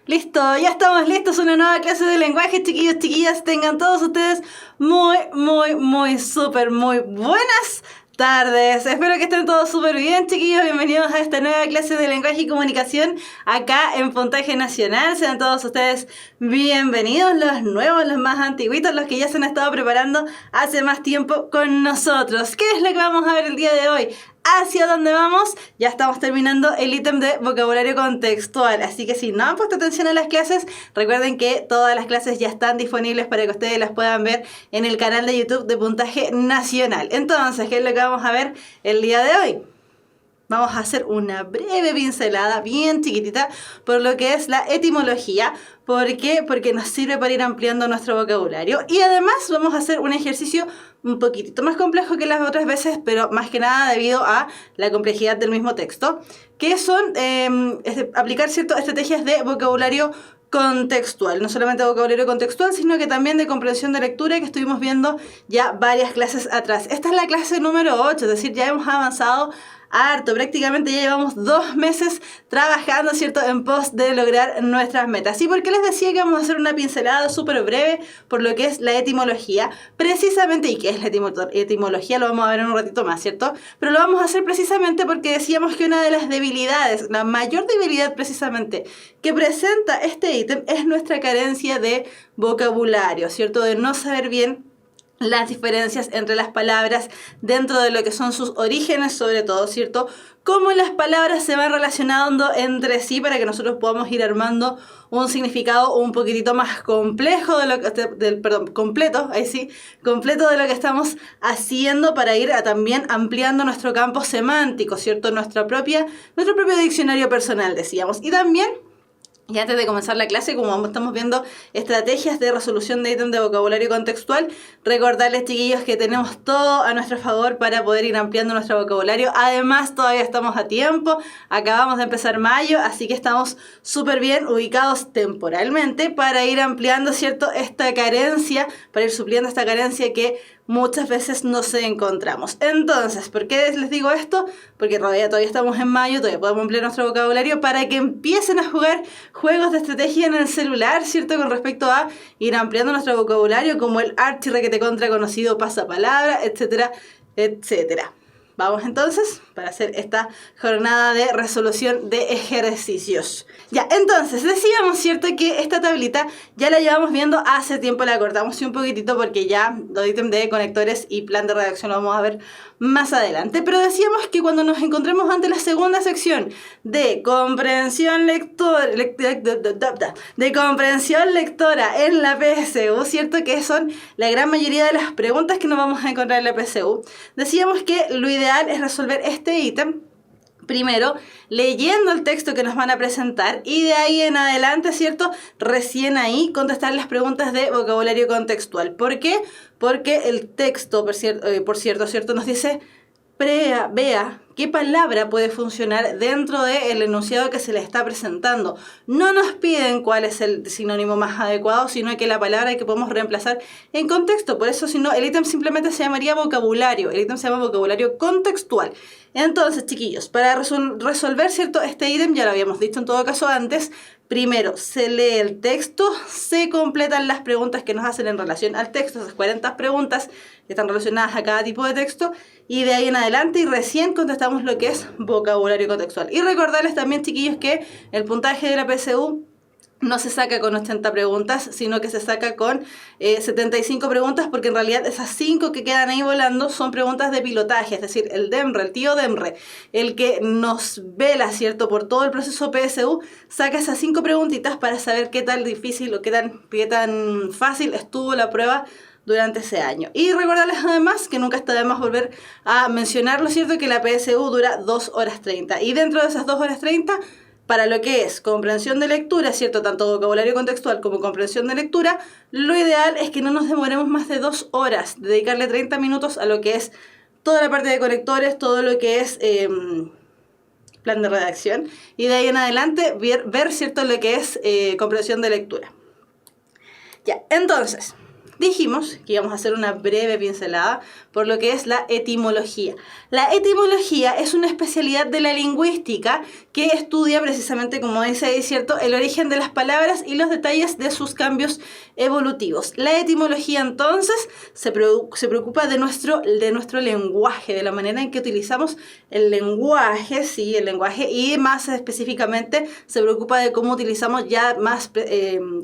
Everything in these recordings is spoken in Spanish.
Listo, ya estamos listos, una nueva clase de lenguaje, chiquillos, chiquillas. Tengan todos ustedes muy buenas tardes. Espero que estén todos súper bien, chiquillos. Bienvenidos a esta nueva clase de lenguaje y comunicación acá en Puntaje Nacional. Sean todos ustedes bienvenidos, los nuevos, los más antiguitos, los que ya se han estado preparando hace más tiempo con nosotros. ¿Qué es lo que vamos a ver el día de hoy? ¿Hacia dónde vamos? Ya estamos terminando el ítem de vocabulario contextual, así que si no han puesto atención a las clases, recuerden que todas las clases ya están disponibles para que ustedes las puedan ver en el canal de YouTube de Puntaje Nacional. Entonces, ¿qué es lo que vamos a ver el día de hoy? Vamos a hacer una breve pincelada, bien chiquitita, por lo que es la etimología. ¿Por qué? Porque nos sirve para ir ampliando nuestro vocabulario. Y además vamos a hacer un ejercicio un poquitito más complejo que las otras veces, pero más que nada debido a la complejidad del mismo texto, que son aplicar ciertas estrategias de vocabulario contextual. No solamente de vocabulario contextual, sino que también de comprensión de lectura, que estuvimos viendo ya varias clases atrás. Esta es la clase número 8, es decir, ya hemos avanzado harto, prácticamente ya llevamos 2 meses trabajando, ¿cierto?, en pos de lograr nuestras metas. ¿Y por qué les decía que vamos a hacer una pincelada súper breve por lo que es la etimología? Precisamente, ¿y qué es la etimología? Lo vamos a ver en un ratito más, ¿cierto? Pero lo vamos a hacer precisamente porque decíamos que una de las debilidades, la mayor debilidad precisamente que presenta este ítem es nuestra carencia de vocabulario, ¿cierto? De no saber bien las diferencias entre las palabras dentro de lo que son sus orígenes, sobre todo, ¿cierto? Cómo las palabras se van relacionando entre sí para que nosotros podamos ir armando un significado un poquitito más complejo de lo que, completo de lo que estamos haciendo para ir también ampliando nuestro campo semántico, ¿cierto? Nuestro propio diccionario personal, decíamos. Y también, y antes de comenzar la clase, como estamos viendo estrategias de resolución de ítem de vocabulario contextual, recordarles, chiquillos, que tenemos todo a nuestro favor para poder ir ampliando nuestro vocabulario. Además, todavía estamos a tiempo, acabamos de empezar mayo, así que estamos súper bien ubicados temporalmente para ir ampliando, ¿cierto?, esta carencia, para ir supliendo esta carencia que muchas veces no se encontramos. Entonces, ¿por qué les digo esto? Porque todavía estamos en mayo, todavía podemos ampliar nuestro vocabulario para que empiecen a jugar juegos de estrategia en el celular, ¿cierto? Con respecto a ir ampliando nuestro vocabulario, como el archirrequete contra conocido pasapalabra, etcétera, etcétera. Vamos entonces para hacer esta jornada de resolución de ejercicios. Ya, entonces decíamos, ¿cierto?, que esta tablita ya la llevamos viendo hace tiempo, la cortamos un poquitito porque ya los ítems de conectores y plan de redacción lo vamos a ver más adelante. Pero decíamos que cuando nos encontremos ante la segunda sección de comprensión lectora en la PSU, ¿cierto?, que son la gran mayoría de las preguntas que nos vamos a encontrar en la PSU, decíamos que lo ideal es resolver este ítem primero leyendo el texto que nos van a presentar y de ahí en adelante, ¿cierto?, recién ahí contestar las preguntas de vocabulario contextual. ¿Por qué? Porque el texto, por cierto, nos dice: vea qué palabra puede funcionar dentro del enunciado que se le está presentando. No nos piden cuál es el sinónimo más adecuado, sino que la palabra que podemos reemplazar en contexto. Por eso, si no, el ítem simplemente se llamaría vocabulario. El ítem se llama vocabulario contextual. Entonces, chiquillos, para resolver, ¿cierto?, este ítem, ya lo habíamos dicho en todo caso antes, primero se lee el texto, se completan las preguntas que nos hacen en relación al texto, esas 40 preguntas que están relacionadas a cada tipo de texto, y de ahí en adelante y recién contestamos lo que es vocabulario contextual. Y recordarles también, chiquillos, que el puntaje de la PSU no se saca con 80 preguntas, sino que se saca con 75 preguntas, porque en realidad esas 5 que quedan ahí volando son preguntas de pilotaje, es decir, el DEMRE, el tío DEMRE, el que nos vela, ¿cierto?, por todo el proceso PSU, saca esas 5 preguntitas para saber qué tan difícil o qué tan fácil estuvo la prueba durante ese año. Y recordarles además que nunca está de más volver a mencionarlo, ¿cierto?, que la PSU dura 2 horas 30, y dentro de esas 2 horas 30, para lo que es comprensión de lectura, ¿cierto?, tanto vocabulario contextual como comprensión de lectura, lo ideal es que no nos demoremos más de 2 horas, dedicarle 30 minutos a lo que es toda la parte de conectores, todo lo que es plan de redacción, y de ahí en adelante ver, ¿cierto?, lo que es comprensión de lectura. Ya, entonces, dijimos que íbamos a hacer una breve pincelada por lo que es la etimología. La etimología es una especialidad de la lingüística que estudia precisamente, como dice ahí, ¿cierto?, el origen de las palabras y los detalles de sus cambios evolutivos. La etimología, entonces, se preocupa de nuestro lenguaje, de la manera en que utilizamos el lenguaje, sí, el lenguaje, y más específicamente se preocupa de cómo utilizamos ya más,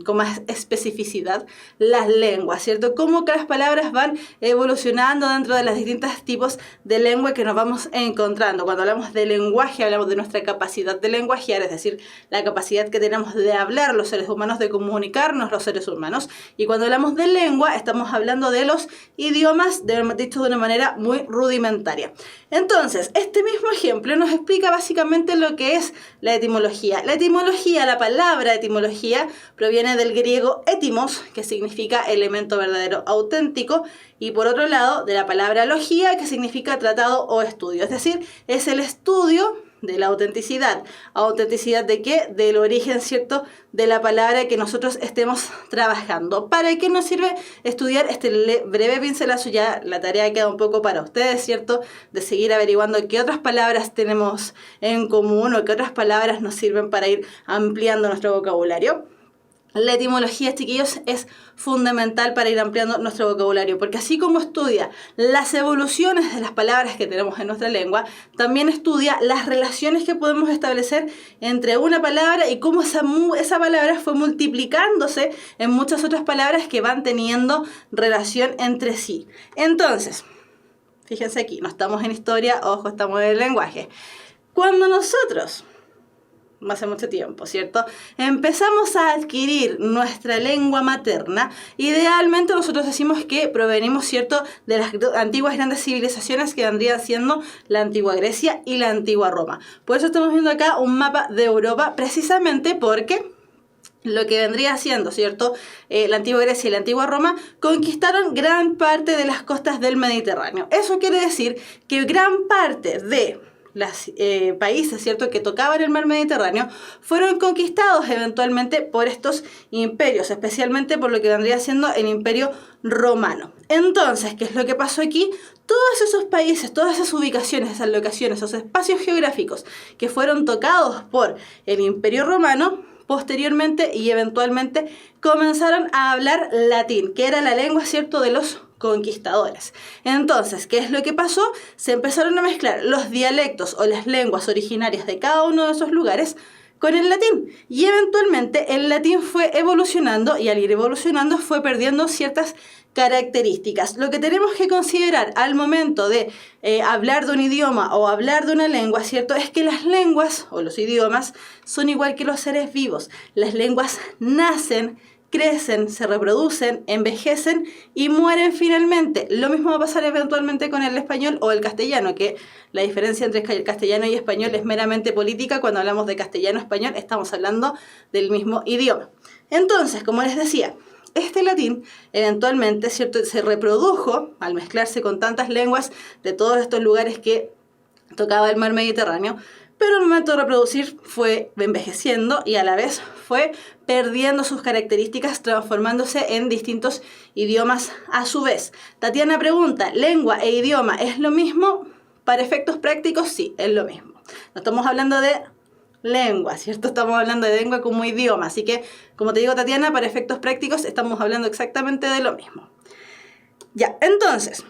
con más especificidad las lenguas, ¿cierto? Cómo que las palabras van evolucionando dentro de los distintos tipos de lengua que nos vamos encontrando. Cuando hablamos de lenguaje, hablamos de nuestra capacidad de lenguajear, es decir, la capacidad que tenemos de hablar los seres humanos, de comunicarnos los seres humanos. Y cuando hablamos de lengua, estamos hablando de los idiomas, dicho de una manera muy rudimentaria. Entonces, este mismo ejemplo nos explica básicamente lo que es la etimología. La etimología, la palabra etimología, proviene del griego etimos, que significa elemento verdadero, auténtico, y por otro lado, de la palabra logía, que significa tratado o estudio. Es decir, es el estudio de la autenticidad. ¿Autenticidad de qué? Del origen, ¿cierto?, de la palabra que nosotros estemos trabajando. ¿Para qué nos sirve estudiar este breve pincelazo? Ya la tarea queda un poco para ustedes, ¿cierto?, de seguir averiguando qué otras palabras tenemos en común o qué otras palabras nos sirven para ir ampliando nuestro vocabulario. La etimología, chiquillos, es fundamental para ir ampliando nuestro vocabulario, porque así como estudia las evoluciones de las palabras que tenemos en nuestra lengua, también estudia las relaciones que podemos establecer entre una palabra y cómo esa palabra fue multiplicándose en muchas otras palabras que van teniendo relación entre sí. Entonces, fíjense aquí, no estamos en historia, ojo, estamos en el lenguaje. Cuando nosotros, hace mucho tiempo, ¿cierto?, empezamos a adquirir nuestra lengua materna, idealmente nosotros decimos que provenimos, ¿cierto?, de las antiguas grandes civilizaciones que vendrían siendo la antigua Grecia y la antigua Roma. Por eso estamos viendo acá un mapa de Europa, precisamente porque lo que vendría siendo, ¿cierto?, la antigua Grecia y la antigua Roma conquistaron gran parte de las costas del Mediterráneo. Eso quiere decir que gran parte de los países, ¿cierto?, que tocaban el mar Mediterráneo fueron conquistados eventualmente por estos imperios, especialmente por lo que vendría siendo el Imperio Romano. Entonces, ¿qué es lo que pasó aquí? Todos esos países, todas esas ubicaciones, esas locaciones, esos espacios geográficos que fueron tocados por el Imperio Romano, posteriormente y eventualmente comenzaron a hablar latín, que era la lengua, ¿cierto?, de los conquistadores. Entonces, ¿qué es lo que pasó? Se empezaron a mezclar los dialectos o las lenguas originarias de cada uno de esos lugares con el latín. Y eventualmente el latín fue evolucionando y al ir evolucionando fue perdiendo ciertas características. Lo que tenemos que considerar al momento de hablar de un idioma o hablar de una lengua, ¿cierto?, es que las lenguas o los idiomas son igual que los seres vivos. Las lenguas nacen, crecen, se reproducen, envejecen y mueren finalmente. Lo mismo va a pasar eventualmente con el español o el castellano, que la diferencia entre el castellano y español es meramente política. Cuando hablamos de castellano-español estamos hablando del mismo idioma. Entonces, como les decía, este latín eventualmente, ¿cierto?, se reprodujo al mezclarse con tantas lenguas de todos estos lugares que tocaba el mar Mediterráneo, pero al momento de reproducir fue envejeciendo y a la vez fue perdiendo sus características, transformándose en distintos idiomas a su vez. Tatiana pregunta, ¿lengua e idioma es lo mismo? Para efectos prácticos, sí, es lo mismo. No estamos hablando de lengua, ¿cierto? Estamos hablando de lengua como idioma. Así que, como te digo, Tatiana, para efectos prácticos estamos hablando exactamente de lo mismo. Ya, entonces,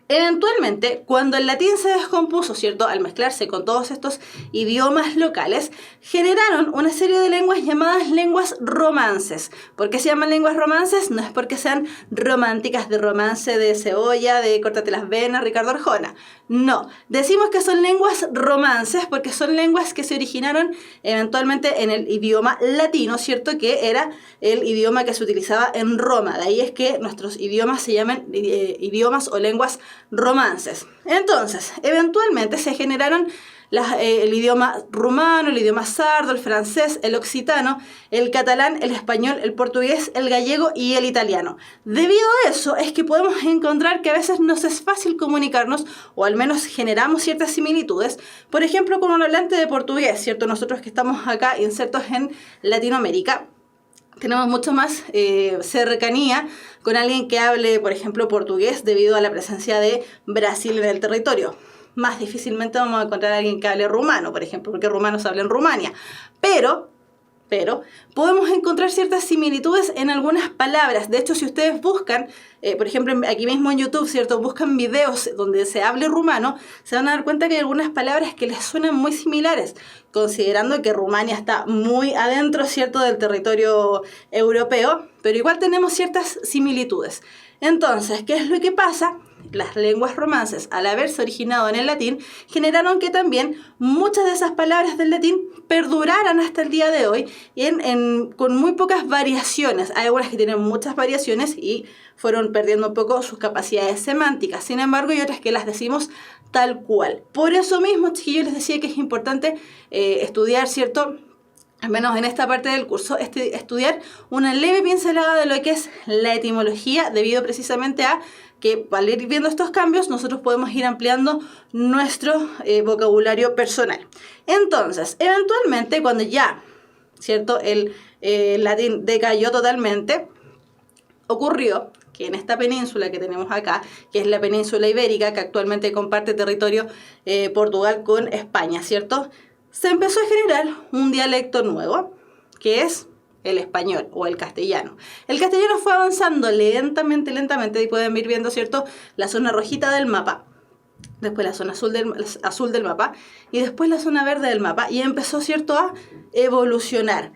eventualmente, cuando el latín se descompuso, ¿cierto?, al mezclarse con todos estos idiomas locales, generaron una serie de lenguas llamadas lenguas romances. ¿Por qué se llaman lenguas romances? No es porque sean románticas, de romance, de cebolla, de córtate las venas, Ricardo Arjona. No, decimos que son lenguas romances porque son lenguas que se originaron eventualmente en el idioma latino, ¿cierto?, que era el idioma que se utilizaba en Roma. De ahí es que nuestros idiomas se llaman idiomas o lenguas romances. Entonces, eventualmente se generaron el idioma rumano, el idioma sardo, el francés, el occitano, el catalán, el español, el portugués, el gallego y el italiano. Debido a eso es que podemos encontrar que a veces nos es fácil comunicarnos, o al menos generamos ciertas similitudes, por ejemplo, con un hablante de portugués, ¿cierto? Nosotros que estamos acá insertos en Latinoamérica, tenemos mucho más cercanía con alguien que hable, por ejemplo, portugués debido a la presencia de Brasil en el territorio. Más difícilmente vamos a encontrar a alguien que hable rumano, por ejemplo, porque rumano se habla en Rumania. Pero podemos encontrar ciertas similitudes en algunas palabras. De hecho, si ustedes buscan, por ejemplo, aquí mismo en YouTube, ¿cierto? Buscan videos donde se hable rumano, se van a dar cuenta que hay algunas palabras que les suenan muy similares, considerando que Rumania está muy adentro, ¿cierto?, del territorio europeo, pero igual tenemos ciertas similitudes. Entonces, ¿qué es lo que pasa? Las lenguas romances, al haberse originado en el latín, generaron que también muchas de esas palabras del latín perduraran hasta el día de hoy con muy pocas variaciones. Hay algunas que tienen muchas variaciones y fueron perdiendo un poco sus capacidades semánticas. Sin embargo, hay otras que las decimos tal cual. Por eso mismo, chiquillos, les decía que es importante estudiar, ¿cierto?, al menos en esta parte del curso, estudiar una leve pincelada de lo que es la etimología, debido precisamente a que al ir viendo estos cambios, nosotros podemos ir ampliando nuestro vocabulario personal. Entonces, eventualmente, cuando ya, ¿cierto?, el latín decayó totalmente, ocurrió que en esta península que tenemos acá, que es la península ibérica, que actualmente comparte territorio Portugal con España, ¿cierto?, se empezó a generar un dialecto nuevo, que es el español o el castellano. El castellano fue avanzando lentamente, y pueden ir viendo, ¿cierto?, la zona rojita del mapa, después la zona azul del mapa, y después la zona verde del mapa, y empezó, ¿cierto?, a evolucionar.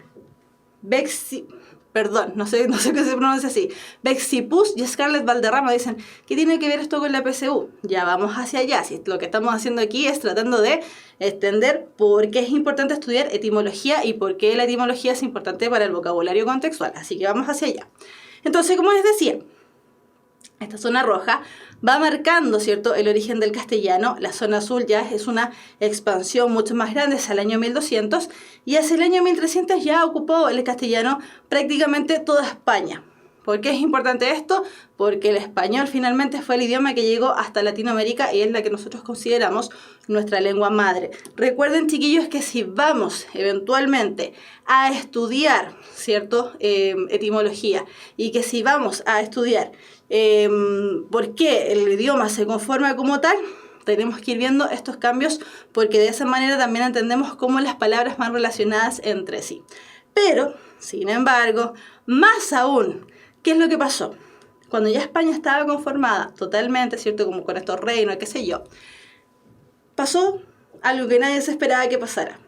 No sé qué se pronuncia así. Bexipus y Scarlett Valderrama dicen, ¿qué tiene que ver esto con la PSU? Ya vamos hacia allá. Si lo que estamos haciendo aquí es tratando de extender por qué es importante estudiar etimología y por qué la etimología es importante para el vocabulario contextual. Así que vamos hacia allá. Entonces, como les decía, esta zona roja va marcando, ¿cierto?, el origen del castellano. La zona azul ya es una expansión mucho más grande, hacia el año 1200, y hacia el año 1300 ya ocupó el castellano prácticamente toda España. ¿Por qué es importante esto? Porque el español finalmente fue el idioma que llegó hasta Latinoamérica y es la que nosotros consideramos nuestra lengua madre. Recuerden, chiquillos, que si vamos eventualmente a estudiar, ¿cierto?, etimología, y que si vamos a estudiar por qué el idioma se conforma como tal, tenemos que ir viendo estos cambios, porque de esa manera también entendemos cómo las palabras van relacionadas entre sí. Pero, sin embargo, más aún, ¿qué es lo que pasó? Cuando ya España estaba conformada totalmente, ¿cierto?, como con estos reinos, qué sé yo, pasó algo que nadie se esperaba que pasara.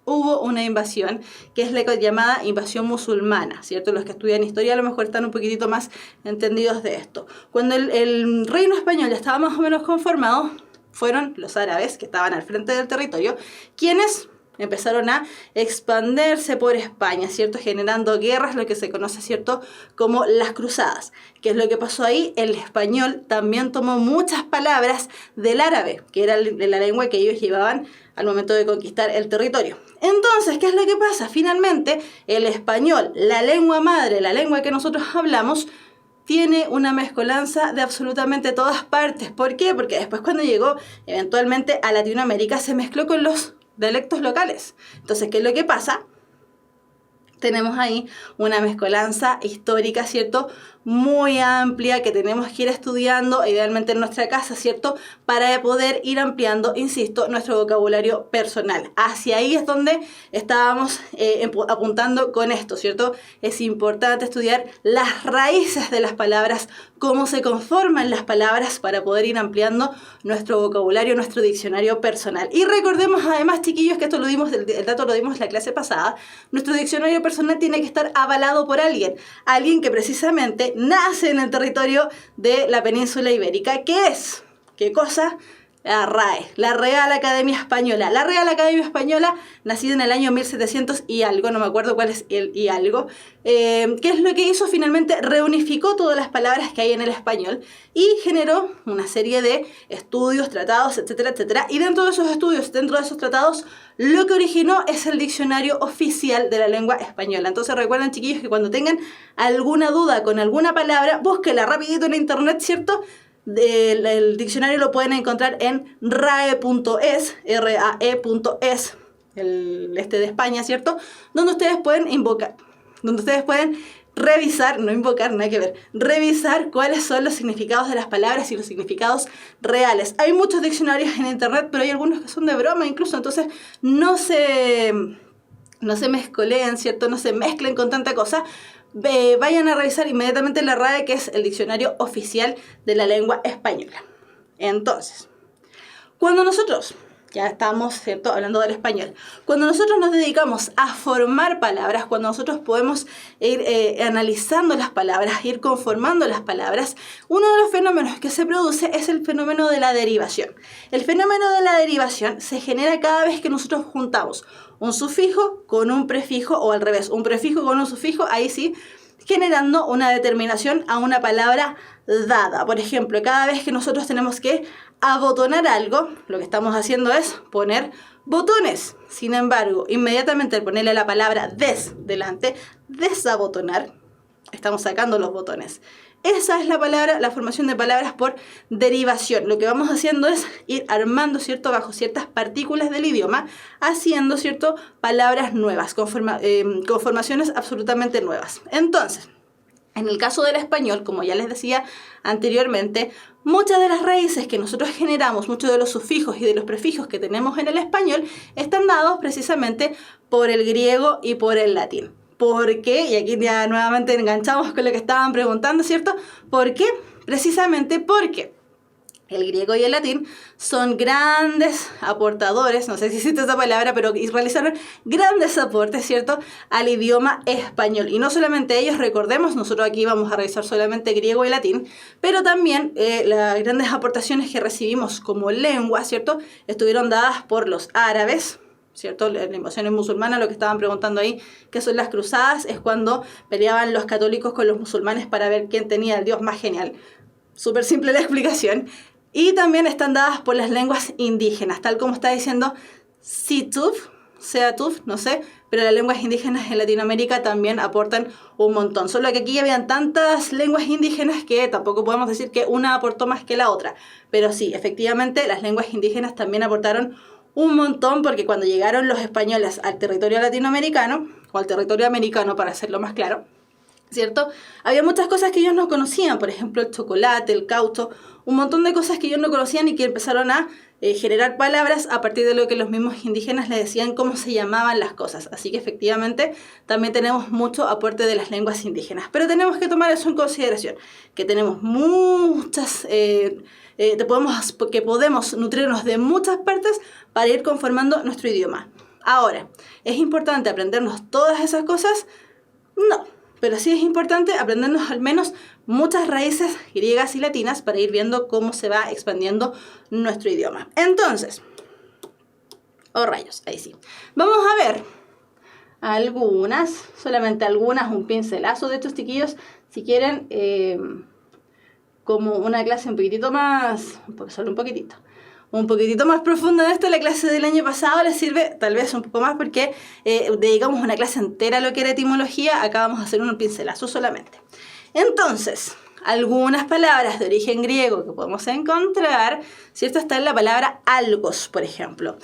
Hubo una invasión, que es la llamada invasión musulmana, ¿cierto? Los que estudian historia a lo mejor están un poquitito más entendidos de esto. Cuando el reino español ya estaba más o menos conformado, fueron los árabes, que estaban al frente del territorio, quienes empezaron a expandirse por España, ¿cierto?, generando guerras, lo que se conoce, ¿cierto?, como las cruzadas. ¿Qué es lo que pasó ahí? El español también tomó muchas palabras del árabe, que era la lengua que ellos llevaban al momento de conquistar el territorio. Entonces, ¿qué es lo que pasa? Finalmente, el español, la lengua madre, la lengua que nosotros hablamos, tiene una mezcolanza de absolutamente todas partes. ¿Por qué? Porque después, cuando llegó eventualmente a Latinoamérica, se mezcló con los dialectos locales. Entonces, ¿qué es lo que pasa? Tenemos ahí una mezcolanza histórica, ¿cierto?, muy amplia, que tenemos que ir estudiando, idealmente en nuestra casa, ¿cierto?, para poder ir ampliando, insisto, nuestro vocabulario personal. Hacia ahí es donde estábamos apuntando con esto, ¿cierto? Es importante estudiar las raíces de las palabras, cómo se conforman las palabras, para poder ir ampliando nuestro vocabulario, nuestro diccionario personal. Y recordemos además, chiquillos, que esto lo dimos, el dato lo dimos en la clase pasada, nuestro diccionario personal tiene que estar avalado por alguien que precisamente nace en el territorio de la península ibérica. ¿Qué es? ¿Qué cosa? La RAE, la Real Academia Española. La Real Academia Española, nacida en el año 1700 y algo, no me acuerdo cuál es el y algo, ¿qué es lo que hizo? Finalmente reunificó todas las palabras que hay en el español y generó una serie de estudios, tratados, etcétera, etcétera. Y dentro de esos estudios, dentro de esos tratados, lo que originó es el diccionario oficial de la lengua española. Entonces recuerden, chiquillos, que cuando tengan alguna duda con alguna palabra, búsquela rapidito en internet, ¿cierto? El diccionario lo pueden encontrar en rae.es, rae.es, de España, ¿cierto?, donde ustedes pueden donde ustedes pueden revisar, no invocar, nada que ver, revisar cuáles son los significados de las palabras y los significados reales. Hay muchos diccionarios en internet, pero hay algunos que son de broma incluso, entonces no se mezcoleen, ¿cierto? No se mezclen con tanta cosa. Vayan a revisar inmediatamente la RAE, que es el diccionario oficial de la lengua española. Entonces, cuando nosotros, ya estamos, ¿cierto?, hablando del español, cuando nosotros nos dedicamos a formar palabras, cuando nosotros podemos ir analizando las palabras, ir conformando las palabras, uno de los fenómenos que se produce es el fenómeno de la derivación. El fenómeno de la derivación se genera cada vez que nosotros juntamos un sufijo con un prefijo, o al revés, un prefijo con un sufijo, ahí sí, generando una determinación a una palabra dada. Por ejemplo, cada vez que nosotros tenemos que abotonar algo, lo que estamos haciendo es poner botones. Sin embargo, inmediatamente al ponerle la palabra des delante, desabotonar, estamos sacando los botones. Esa es la palabra, la formación de palabras por derivación. Lo que vamos haciendo es ir armando, ¿cierto?, bajo ciertas partículas del idioma, haciendo, ¿cierto?, palabras nuevas, conformaciones absolutamente nuevas. Entonces, en el caso del español, como ya les decía anteriormente, muchas de las raíces que nosotros generamos, muchos de los sufijos y de los prefijos que tenemos en el español, están dados precisamente por el griego y por el latín. ¿Por qué? Y aquí ya nuevamente enganchamos con lo que estaban preguntando, ¿cierto? ¿Por qué? Precisamente porque el griego y el latín son grandes aportadores, no sé si existe esa palabra, pero realizaron grandes aportes, ¿cierto?, al idioma español. Y no solamente ellos, recordemos, nosotros aquí vamos a revisar solamente griego y latín, pero también las grandes aportaciones que recibimos como lengua, ¿cierto?, estuvieron dadas por los árabes, ¿cierto? La invasión musulmana, lo que estaban preguntando ahí, ¿qué son las cruzadas? Es cuando peleaban los católicos con los musulmanes para ver quién tenía el Dios más genial. Súper simple la explicación. Y también están dadas por las lenguas indígenas, tal como está diciendo Situf, Seatuf, no sé, pero las lenguas indígenas en Latinoamérica también aportan un montón. Solo que aquí habían tantas lenguas indígenas que tampoco podemos decir que una aportó más que la otra. Pero sí, efectivamente, las lenguas indígenas también aportaron un montón, porque cuando llegaron los españoles al territorio latinoamericano, o al territorio americano para hacerlo más claro, ¿cierto?, había muchas cosas que ellos no conocían, por ejemplo el chocolate, el caucho, un montón de cosas que ellos no conocían y que empezaron a generar palabras a partir de lo que los mismos indígenas les decían cómo se llamaban las cosas. Así que efectivamente también tenemos mucho aporte de las lenguas indígenas, pero tenemos que tomar eso en consideración, que tenemos muchas... que podemos nutrirnos de muchas partes para ir conformando nuestro idioma. Ahora, ¿es importante aprendernos todas esas cosas? No, pero sí es importante aprendernos al menos muchas raíces griegas y latinas para ir viendo cómo se va expandiendo nuestro idioma. Entonces, rayos, ahí sí. Vamos a ver algunas, solamente algunas, un pincelazo de estos chiquillos, si quieren... como una clase un poquitito más, solo un poquitito más profunda de esto. La clase del año pasado les sirve tal vez un poco más porque dedicamos una clase entera a lo que era etimología. Acá vamos a hacer un pincelazo solamente. Entonces, algunas palabras de origen griego que podemos encontrar, ¿cierto? Está en la palabra algos, por ejemplo.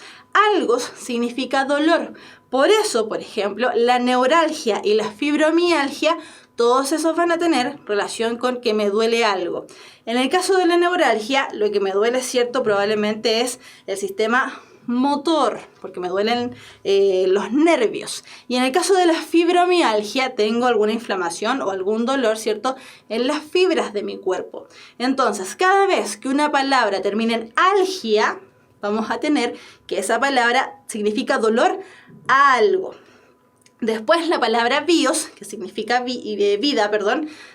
Algos significa dolor. Por eso, por ejemplo, la neuralgia y la fibromialgia, todos esos van a tener relación con que me duele algo. En el caso de la neuralgia, lo que me duele, ¿cierto?, probablemente es el sistema motor, porque me duelen los nervios. Y en el caso de la fibromialgia, tengo alguna inflamación o algún dolor, ¿cierto?, en las fibras de mi cuerpo. Entonces, cada vez que una palabra termine en algia, vamos a tener que esa palabra significa dolor a algo. Después la palabra bios, que significa vida,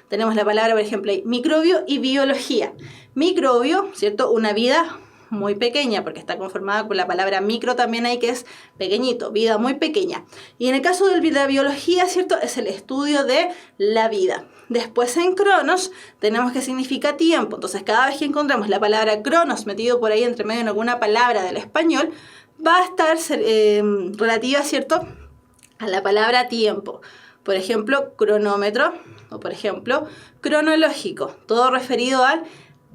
tenemos la palabra, por ejemplo, microbio y biología. Microbio, ¿cierto? Una vida muy pequeña, porque está conformada con la palabra micro también ahí, que es pequeñito, vida muy pequeña. Y en el caso de la biología, ¿cierto?, es el estudio de la vida. Después en cronos tenemos que significa tiempo. Entonces cada vez que encontramos la palabra cronos metido por ahí entre medio en alguna palabra del español, va a estar relativa, ¿cierto?, a la palabra tiempo. Por ejemplo, cronómetro, o por ejemplo, cronológico, todo referido al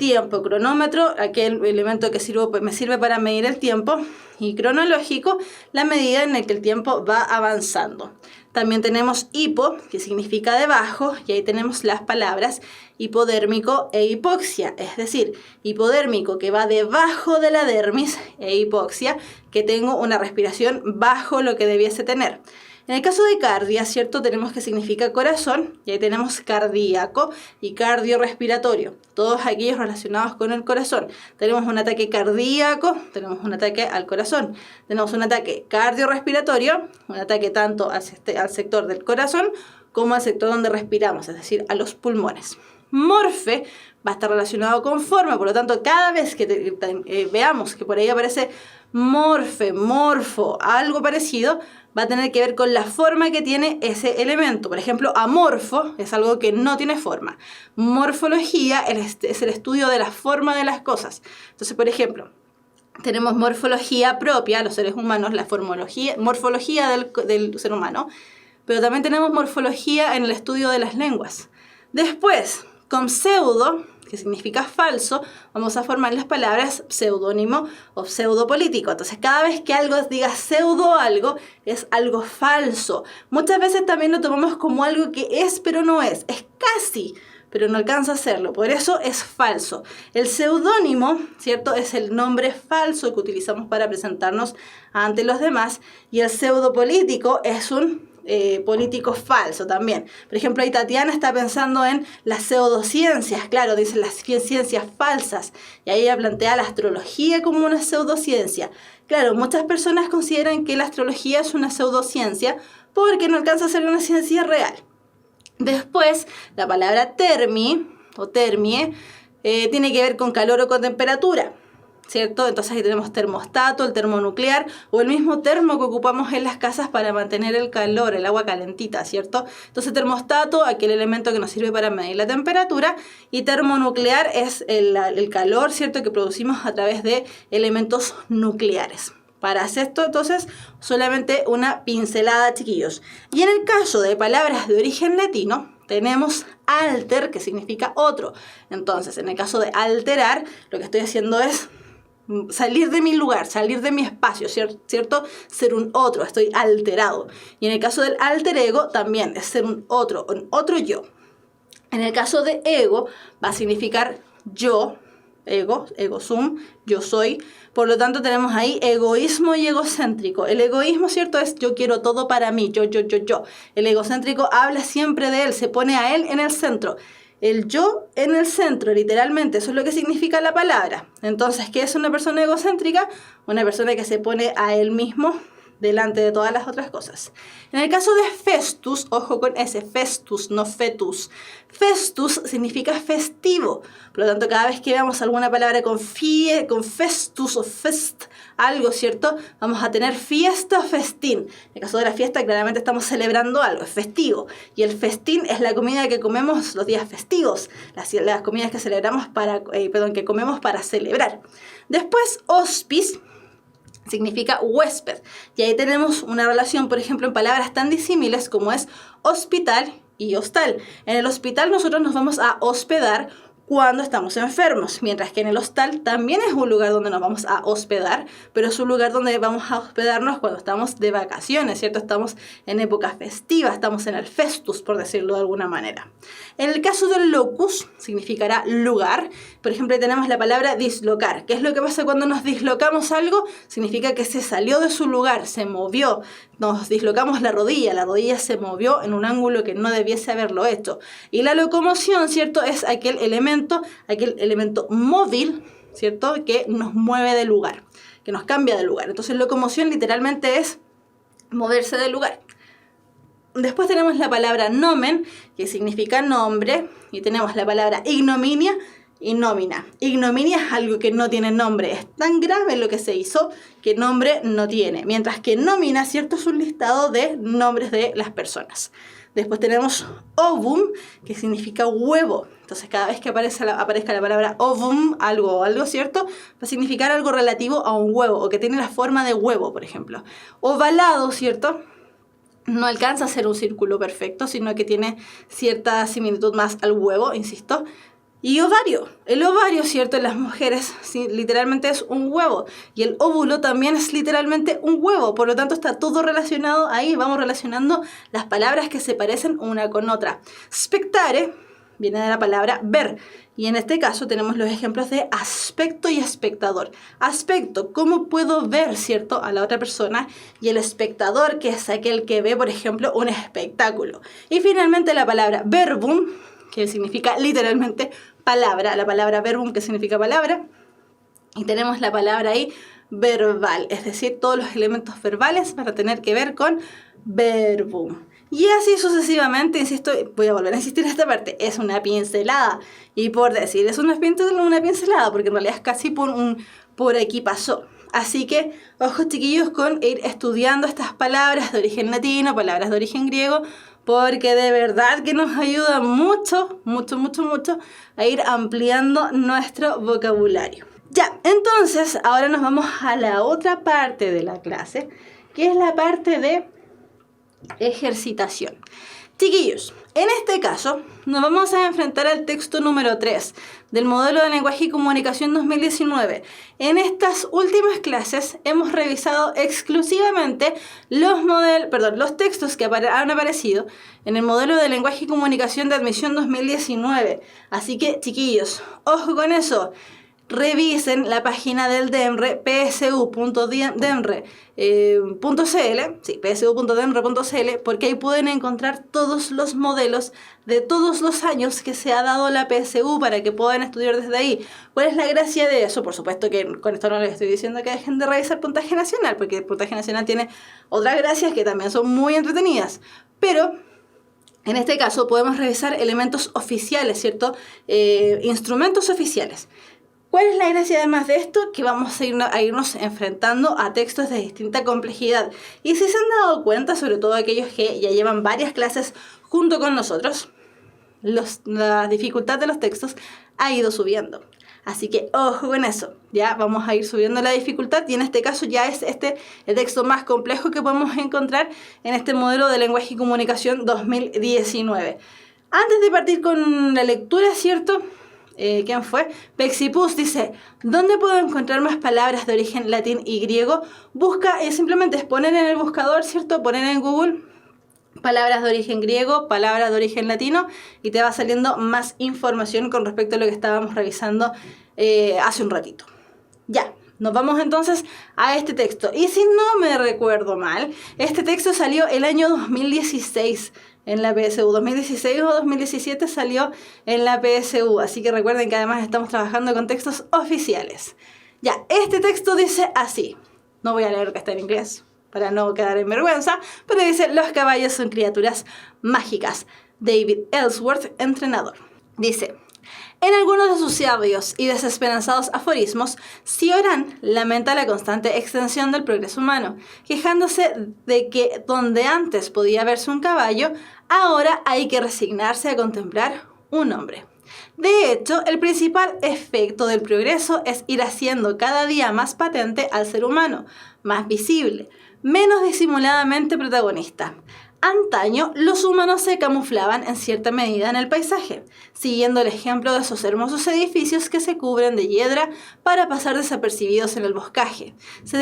Tiempo, cronómetro, aquel elemento que me sirve para medir el tiempo. Y cronológico, la medida en la que el tiempo va avanzando. También tenemos hipo, que significa debajo, y ahí tenemos las palabras hipodérmico e hipoxia, es decir, hipodérmico que va debajo de la dermis e hipoxia, que tengo una respiración bajo lo que debiese tener. En el caso de cardia, ¿cierto? Tenemos que significa corazón, y ahí tenemos cardíaco y cardiorrespiratorio, todos aquellos relacionados con el corazón. Tenemos un ataque cardíaco, tenemos un ataque al corazón, tenemos un ataque cardiorrespiratorio, un ataque tanto al sector del corazón como al sector donde respiramos, es decir, a los pulmones. Morfe va a estar relacionado con forma, por lo tanto, cada vez que veamos que por ahí aparece morfe, morfo, algo parecido, va a tener que ver con la forma que tiene ese elemento. Por ejemplo, amorfo es algo que no tiene forma. Morfología es el estudio de la forma de las cosas. Entonces, por ejemplo, tenemos morfología propia, los seres humanos, la morfología del ser humano, pero también tenemos morfología en el estudio de las lenguas. Después, con pseudo, que significa falso, vamos a formar las palabras pseudónimo o pseudopolítico. Entonces, cada vez que algo diga pseudo algo, es algo falso. Muchas veces también lo tomamos como algo que es, pero no es. Es casi, pero no alcanza a serlo. Por eso es falso. El seudónimo, ¿cierto? Es el nombre falso que utilizamos para presentarnos ante los demás. Y el pseudopolítico es un político falso también. Por ejemplo, ahí Tatiana está pensando en las pseudociencias, claro, dice las ciencias falsas, y ahí ella plantea la astrología como una pseudociencia. Claro, muchas personas consideran que la astrología es una pseudociencia porque no alcanza a ser una ciencia real. Después, la palabra termi o termie tiene que ver con calor o con temperatura, ¿cierto? Entonces ahí tenemos termostato, el termonuclear o el mismo termo que ocupamos en las casas para mantener el calor, el agua calentita, ¿cierto? Entonces termostato, aquel elemento que nos sirve para medir la temperatura, y termonuclear es el calor, ¿cierto? Que producimos a través de elementos nucleares. Para hacer esto, entonces, solamente una pincelada, chiquillos. Y en el caso de palabras de origen latino, tenemos alter, que significa otro. Entonces, en el caso de alterar, lo que estoy haciendo es salir de mi lugar, salir de mi espacio, ¿cierto? Ser un otro, estoy alterado. Y en el caso del alter ego, también es ser un otro yo. En el caso de ego, va a significar yo, ego sum, yo soy. Por lo tanto, tenemos ahí egoísmo y egocéntrico. El egoísmo, ¿cierto? Es yo quiero todo para mí, yo. El egocéntrico habla siempre de él, se pone a él en el centro. El yo en el centro, literalmente, eso es lo que significa la palabra. Entonces, ¿qué es una persona egocéntrica? Una persona que se pone a él mismo delante de todas las otras cosas. En el caso de festus, ojo con ese, festus, no fetus. Festus significa festivo. Por lo tanto, cada vez que veamos alguna palabra con festus o fest, algo, ¿cierto? Vamos a tener fiesta o festín. En el caso de la fiesta, claramente estamos celebrando algo, es festivo. Y el festín es la comida que comemos los días festivos, las comidas que celebramos que comemos para celebrar. Después, hospis significa huésped. Y ahí tenemos una relación, por ejemplo, en palabras tan disímiles como es hospital y hostal. En el hospital nosotros nos vamos a hospedar cuando estamos enfermos, mientras que en el hostal también es un lugar donde nos vamos a hospedar, pero es un lugar donde vamos a hospedarnos cuando estamos de vacaciones, ¿cierto? Estamos en época festiva, estamos en el festus, por decirlo de alguna manera. En el caso del locus, significará lugar. Por ejemplo, ahí tenemos la palabra dislocar. ¿Qué es lo que pasa cuando nos dislocamos algo? Significa que se salió de su lugar, se movió. Nos dislocamos la rodilla se movió en un ángulo que no debiese haberlo hecho. Y la locomoción, ¿cierto? Es aquel elemento móvil, ¿cierto? Que nos mueve de lugar, que nos cambia de lugar. Entonces, locomoción literalmente es moverse del lugar. Después tenemos la palabra nomen, que significa nombre, y tenemos la palabra ignominia y nómina. Ignominia es algo que no tiene nombre, es tan grave lo que se hizo que nombre no tiene, mientras que nómina, ¿cierto? Es un listado de nombres de las personas. Después tenemos ovum, que significa huevo. Entonces, cada vez que aparezca la palabra ovum, algo, ¿cierto? Va a significar algo relativo a un huevo, o que tiene la forma de huevo, por ejemplo. Ovalado, ¿cierto? No alcanza a ser un círculo perfecto, sino que tiene cierta similitud más al huevo, insisto. Y ovario. El ovario, ¿cierto? En las mujeres sí, literalmente es un huevo. Y el óvulo también es literalmente un huevo. Por lo tanto, está todo relacionado ahí. Vamos relacionando las palabras que se parecen una con otra. Spectare viene de la palabra ver. Y en este caso tenemos los ejemplos de aspecto y espectador. Aspecto, ¿cómo puedo ver, cierto, a la otra persona? Y el espectador, que es aquel que ve, por ejemplo, un espectáculo. Y finalmente la palabra verbum, que significa literalmente palabra, la palabra verbum que significa palabra, y tenemos la palabra ahí verbal, es decir, todos los elementos verbales van a tener que ver con verbum. Y así sucesivamente, insisto, voy a volver a insistir en esta parte, es una pincelada. Y por decir, es una pincelada, porque en realidad es casi por aquí pasó. Así que, ojos chiquillos con ir estudiando estas palabras de origen latino, palabras de origen griego, porque de verdad que nos ayuda mucho, mucho, mucho, mucho a ir ampliando nuestro vocabulario. Ya, entonces, ahora nos vamos a la otra parte de la clase, que es la parte de ejercitación. Chiquillos, en este caso nos vamos a enfrentar al texto número 3 del modelo de lenguaje y comunicación 2019. En estas últimas clases hemos revisado exclusivamente los textos que han aparecido en el modelo de lenguaje y comunicación de admisión 2019. Así que, chiquillos, ojo con eso. Revisen la página del DEMRE, psu.demre.cl, psu.demre.cl, porque ahí pueden encontrar todos los modelos de todos los años que se ha dado la PSU para que puedan estudiar desde ahí. ¿Cuál es la gracia de eso? Por supuesto que con esto no les estoy diciendo que dejen de revisar puntaje nacional, porque el puntaje nacional tiene otras gracias que también son muy entretenidas, pero en este caso podemos revisar elementos oficiales, ¿cierto? Instrumentos oficiales. ¿Cuál es la gracia además de esto? Que vamos a irnos enfrentando a textos de distinta complejidad. Y si se han dado cuenta, sobre todo aquellos que ya llevan varias clases junto con nosotros, la dificultad de los textos ha ido subiendo. Así que ojo con eso, ya vamos a ir subiendo la dificultad y en este caso ya es el texto más complejo que podemos encontrar en este modelo de lenguaje y comunicación 2019. Antes de partir con la lectura, ¿cierto? ¿Quién fue? Pexipus dice, ¿dónde puedo encontrar más palabras de origen latín y griego? Busca, simplemente es poner en el buscador, ¿cierto? Poner en Google palabras de origen griego, palabras de origen latino y te va saliendo más información con respecto a lo que estábamos revisando hace un ratito. Ya, nos vamos entonces a este texto. Y si no me recuerdo mal, este texto salió el año 2016 en la PSU. 2016 o 2017 salió en la PSU. Así que recuerden que además estamos trabajando con textos oficiales. Ya, este texto dice así. No voy a leer lo que está en inglés para no quedar en vergüenza, pero dice, los caballos son criaturas mágicas. David Ellsworth, entrenador. Dice, en algunos de sus sabios y desesperanzados aforismos, Cioran lamenta la constante extensión del progreso humano, quejándose de que donde antes podía verse un caballo, ahora hay que resignarse a contemplar un hombre. De hecho, el principal efecto del progreso es ir haciendo cada día más patente al ser humano, más visible, menos disimuladamente protagonista. Antaño, los humanos se camuflaban en cierta medida en el paisaje, siguiendo el ejemplo de esos hermosos edificios que se cubren de hiedra para pasar desapercibidos en el boscaje. Se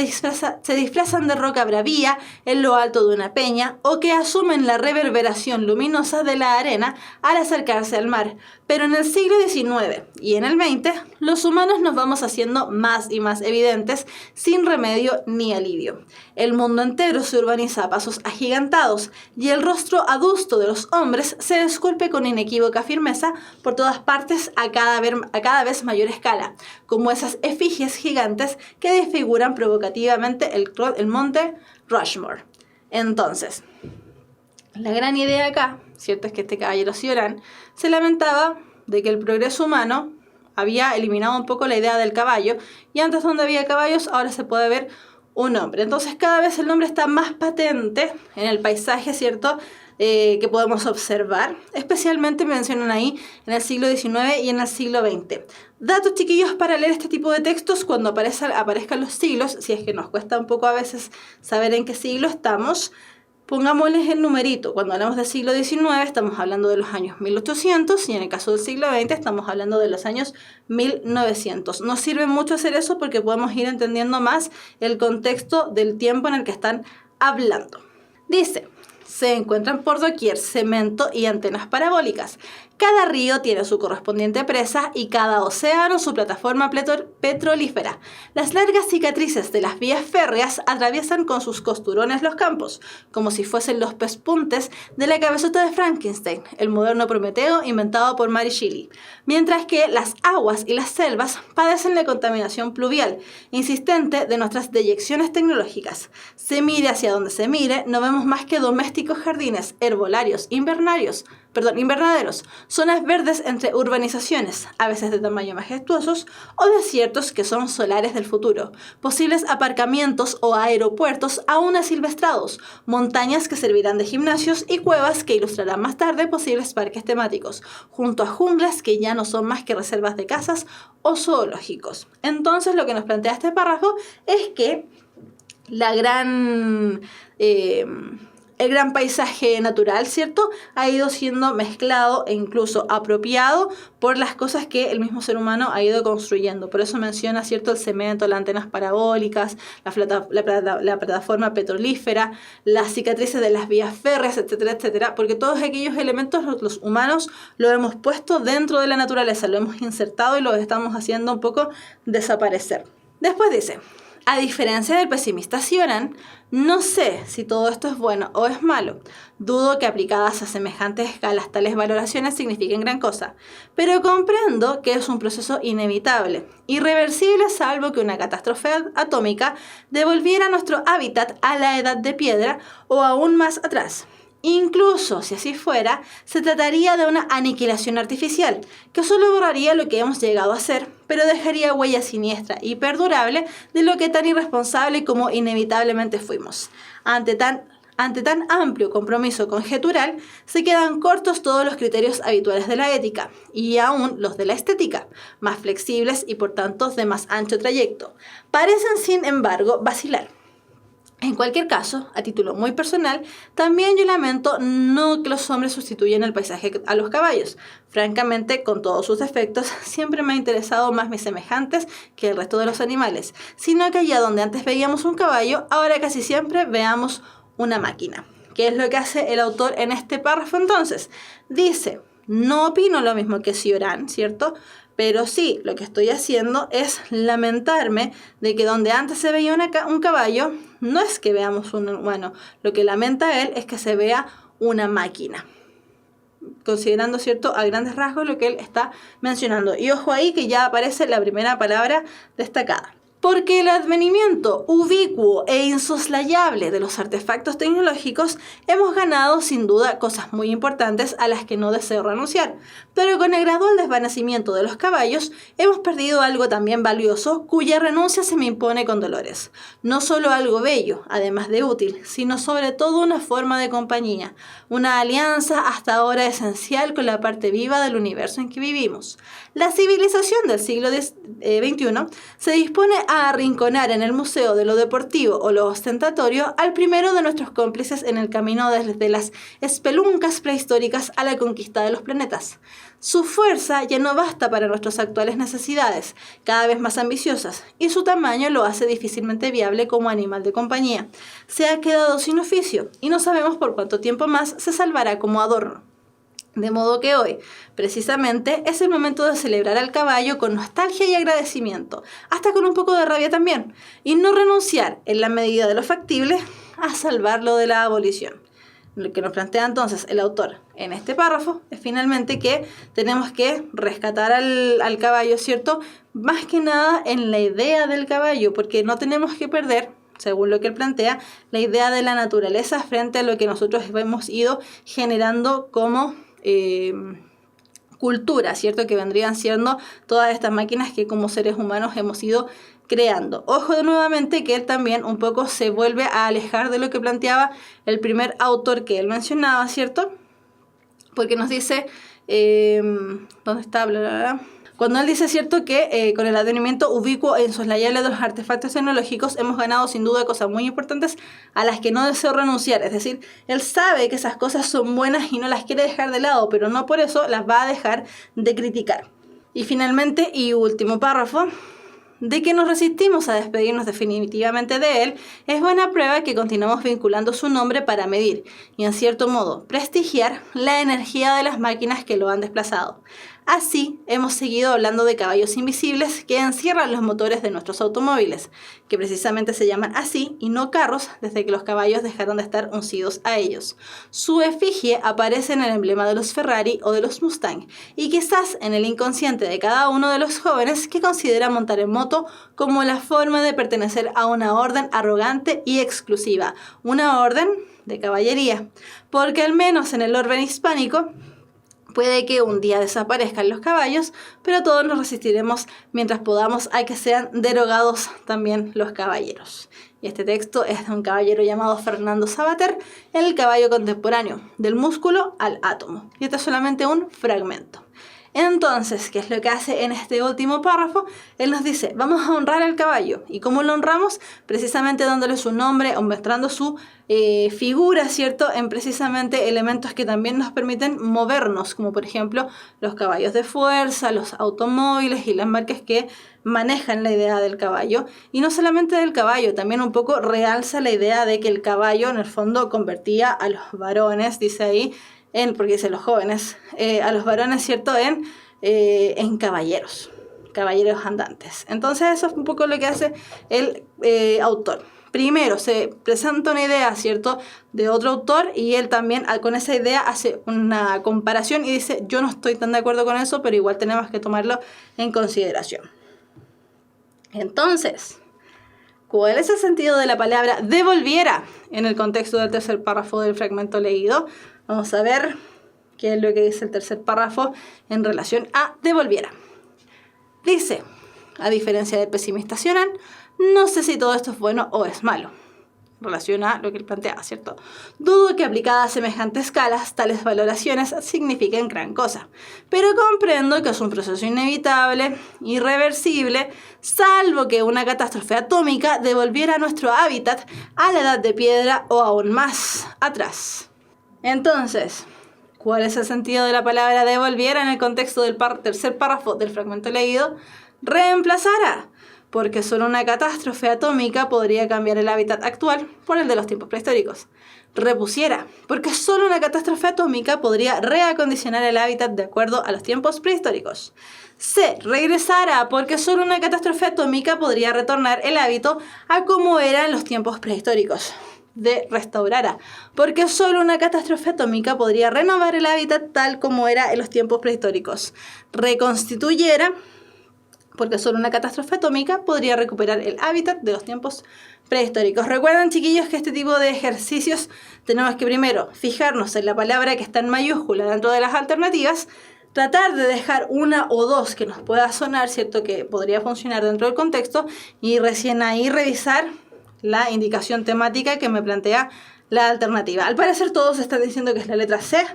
disfrazan de roca bravía en lo alto de una peña o que asumen la reverberación luminosa de la arena al acercarse al mar. Pero en el siglo XIX y en el XX, los humanos nos vamos haciendo más y más evidentes sin remedio ni alivio. El mundo entero se urbaniza a pasos agigantados y el rostro adusto de los hombres se esculpe con inequívoca firmeza por todas partes a cada vez mayor escala, como esas efigies gigantes que desfiguran provocativamente el monte Rushmore. Entonces, la gran idea acá, cierto, es que este caballero Cioran se lamentaba de que el progreso humano había eliminado un poco la idea del caballo y antes donde había caballos ahora se puede ver un hombre. Entonces cada vez el hombre está más patente en el paisaje, ¿cierto? Que podemos observar. Especialmente mencionan ahí en el siglo XIX y en el siglo XX. Datos chiquillos para leer este tipo de textos cuando aparezcan los siglos, si es que nos cuesta un poco a veces saber en qué siglo estamos. Pongámosles el numerito. Cuando hablamos del siglo XIX estamos hablando de los años 1800 y en el caso del siglo XX estamos hablando de los años 1900. Nos sirve mucho hacer eso porque podemos ir entendiendo más el contexto del tiempo en el que están hablando. Dice, se encuentran por doquier cemento y antenas parabólicas. Cada río tiene su correspondiente presa y cada océano su plataforma petrolífera. Las largas cicatrices de las vías férreas atraviesan con sus costurones los campos, como si fuesen los pespuntes de la cabezota de Frankenstein, el moderno Prometeo inventado por Mary Shelley. Mientras que las aguas y las selvas padecen la contaminación pluvial, insistente de nuestras deyecciones tecnológicas. Se mire hacia donde se mire, no vemos más que domésticos jardines, herbolarios, invernaderos, zonas verdes entre urbanizaciones, a veces de tamaño majestuosos, o desiertos que son solares del futuro, posibles aparcamientos o aeropuertos aún asilvestrados, montañas que servirán de gimnasios y cuevas que ilustrarán más tarde posibles parques temáticos, junto a junglas que ya no son más que reservas de cazas o zoológicos. Entonces lo que nos plantea este párrafo es que el gran paisaje natural, ¿cierto?, ha ido siendo mezclado e incluso apropiado por las cosas que el mismo ser humano ha ido construyendo. Por eso menciona, ¿cierto?, el cemento, las antenas parabólicas, la plataforma petrolífera, las cicatrices de las vías férreas, etcétera, etcétera, porque todos aquellos elementos los humanos los hemos puesto dentro de la naturaleza, lo hemos insertado y lo estamos haciendo un poco desaparecer. Después dice, a diferencia del pesimista Cioran, no sé si todo esto es bueno o es malo. Dudo que aplicadas a semejantes escalas tales valoraciones signifiquen gran cosa, pero comprendo que es un proceso inevitable, irreversible salvo que una catástrofe atómica devolviera nuestro hábitat a la edad de piedra o aún más atrás. Incluso si así fuera, se trataría de una aniquilación artificial, que solo borraría lo que hemos llegado a ser, pero dejaría huella siniestra y perdurable de lo que tan irresponsable como inevitablemente fuimos. Ante tan amplio compromiso conjetural, se quedan cortos todos los criterios habituales de la ética, y aún los de la estética, más flexibles y por tanto de más ancho trayecto. Parecen, sin embargo, vacilar. En cualquier caso, a título muy personal, también yo lamento no que los hombres sustituyan el paisaje a los caballos. Francamente, con todos sus defectos, siempre me ha interesado más mis semejantes que el resto de los animales, sino que allá donde antes veíamos un caballo, ahora casi siempre veamos una máquina. ¿Qué es lo que hace el autor en este párrafo entonces? Dice, no opino lo mismo que Cioran, ¿cierto?, pero sí, lo que estoy haciendo es lamentarme de que donde antes se veía un caballo, no es que veamos un humano. Lo que lamenta él es que se vea una máquina. Considerando, ¿cierto?, a grandes rasgos lo que él está mencionando. Y ojo ahí que ya aparece la primera palabra destacada. Porque el advenimiento ubicuo e insoslayable de los artefactos tecnológicos hemos ganado sin duda cosas muy importantes a las que no deseo renunciar, pero con el gradual desvanecimiento de los caballos hemos perdido algo también valioso cuya renuncia se me impone con dolores. No solo algo bello, además de útil, sino sobre todo una forma de compañía, una alianza hasta ahora esencial con la parte viva del universo en que vivimos. La civilización del siglo XXI se dispone a arrinconar en el Museo de lo Deportivo o lo Ostentatorio al primero de nuestros cómplices en el camino desde las espeluncas prehistóricas a la conquista de los planetas. Su fuerza ya no basta para nuestras actuales necesidades, cada vez más ambiciosas, y su tamaño lo hace difícilmente viable como animal de compañía. Se ha quedado sin oficio y no sabemos por cuánto tiempo más se salvará como adorno. De modo que hoy, precisamente, es el momento de celebrar al caballo con nostalgia y agradecimiento, hasta con un poco de rabia también, y no renunciar, en la medida de lo factible, a salvarlo de la abolición. Lo que nos plantea entonces el autor en este párrafo es finalmente que tenemos que rescatar al caballo, ¿cierto? Más que nada en la idea del caballo, porque no tenemos que perder, según lo que él plantea, la idea de la naturaleza frente a lo que nosotros hemos ido generando como cultura, ¿cierto? Que vendrían siendo todas estas máquinas que como seres humanos hemos ido creando. Ojo nuevamente que él también un poco se vuelve a alejar de lo que planteaba el primer autor que él mencionaba, ¿cierto? Porque nos dice, ¿dónde está? Bla, bla, bla. Cuando él dice, cierto, que con el advenimiento ubicuo e insoslayable de los artefactos tecnológicos hemos ganado sin duda cosas muy importantes a las que no deseo renunciar. Es decir, él sabe que esas cosas son buenas y no las quiere dejar de lado, pero no por eso las va a dejar de criticar. Y finalmente, y último párrafo, de que nos resistimos a despedirnos definitivamente de él, es buena prueba que continuamos vinculando su nombre para medir y, en cierto modo, prestigiar la energía de las máquinas que lo han desplazado. Así, hemos seguido hablando de caballos invisibles que encierran los motores de nuestros automóviles, que precisamente se llaman así y no carros desde que los caballos dejaron de estar uncidos a ellos. Su efigie aparece en el emblema de los Ferrari o de los Mustang y quizás en el inconsciente de cada uno de los jóvenes que considera montar en moto como la forma de pertenecer a una orden arrogante y exclusiva, una orden de caballería, porque al menos en el orden hispánico puede que un día desaparezcan los caballos, pero todos nos resistiremos mientras podamos a que sean derogados también los caballeros. Y este texto es de un caballero llamado Fernando Savater, El caballo contemporáneo, del músculo al átomo. Y este es solamente un fragmento. Entonces, ¿qué es lo que hace en este último párrafo? Él nos dice, vamos a honrar al caballo. ¿Y cómo lo honramos? Precisamente dándole su nombre o mostrando su figura, ¿cierto? En precisamente elementos que también nos permiten movernos, como por ejemplo los caballos de fuerza, los automóviles y las marcas que manejan la idea del caballo. Y no solamente del caballo, también un poco realza la idea de que el caballo en el fondo convertía a los varones, dice ahí, porque dice los jóvenes, a los varones, ¿cierto?, en caballeros andantes. Entonces eso es un poco lo que hace el autor. Primero se presenta una idea, ¿cierto?, de otro autor y él también con esa idea hace una comparación y dice, yo no estoy tan de acuerdo con eso, pero igual tenemos que tomarlo en consideración. Entonces, ¿cuál es el sentido de la palabra devolviera en el contexto del tercer párrafo del fragmento leído? Vamos a ver qué es lo que dice el tercer párrafo en relación a devolviera. Dice, a diferencia del pesimista Sionan, no sé si todo esto es bueno o es malo. En relación a lo que él planteaba, ¿cierto? Dudo que aplicadas a semejantes escalas, tales valoraciones signifiquen gran cosa. Pero comprendo que es un proceso inevitable, irreversible, salvo que una catástrofe atómica devolviera nuestro hábitat a la edad de piedra o aún más atrás. Entonces, ¿cuál es el sentido de la palabra devolviera en el contexto del tercer párrafo del fragmento leído? Reemplazara, porque solo una catástrofe atómica podría cambiar el hábitat actual por el de los tiempos prehistóricos. Repusiera, porque solo una catástrofe atómica podría reacondicionar el hábitat de acuerdo a los tiempos prehistóricos. Se regresara, porque solo una catástrofe atómica podría retornar el hábito a como era en los tiempos prehistóricos. De restaurara, porque solo una catástrofe atómica podría renovar el hábitat tal como era en los tiempos prehistóricos. Reconstituyera, porque solo una catástrofe atómica podría recuperar el hábitat de los tiempos prehistóricos. Recuerden, chiquillos, que este tipo de ejercicios tenemos que primero fijarnos en la palabra que está en mayúscula dentro de las alternativas, tratar de dejar una o dos que nos pueda sonar, ¿cierto?, que podría funcionar dentro del contexto y recién ahí revisar la indicación temática que me plantea la alternativa. Al parecer todos están diciendo que es la letra C.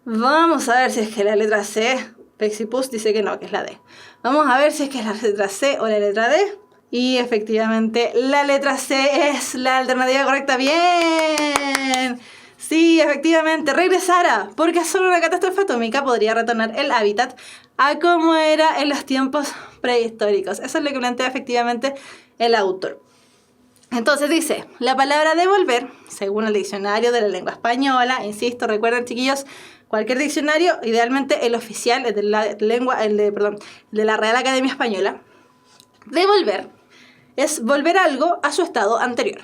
Vamos a ver si es que la letra C. Pexipus dice que no, que es la D. Vamos a ver si es que es la letra C o la letra D. Y efectivamente la letra C es la alternativa correcta. ¡Bien! Sí, efectivamente, regresara, porque solo una catástrofe atómica podría retornar el hábitat a como era en los tiempos prehistóricos. Eso es lo que plantea efectivamente el autor. Entonces dice, la palabra devolver, según el diccionario de la lengua española, insisto, recuerden, chiquillos, cualquier diccionario, idealmente el oficial, el de la lengua, el de la Real Academia Española, devolver es volver algo a su estado anterior.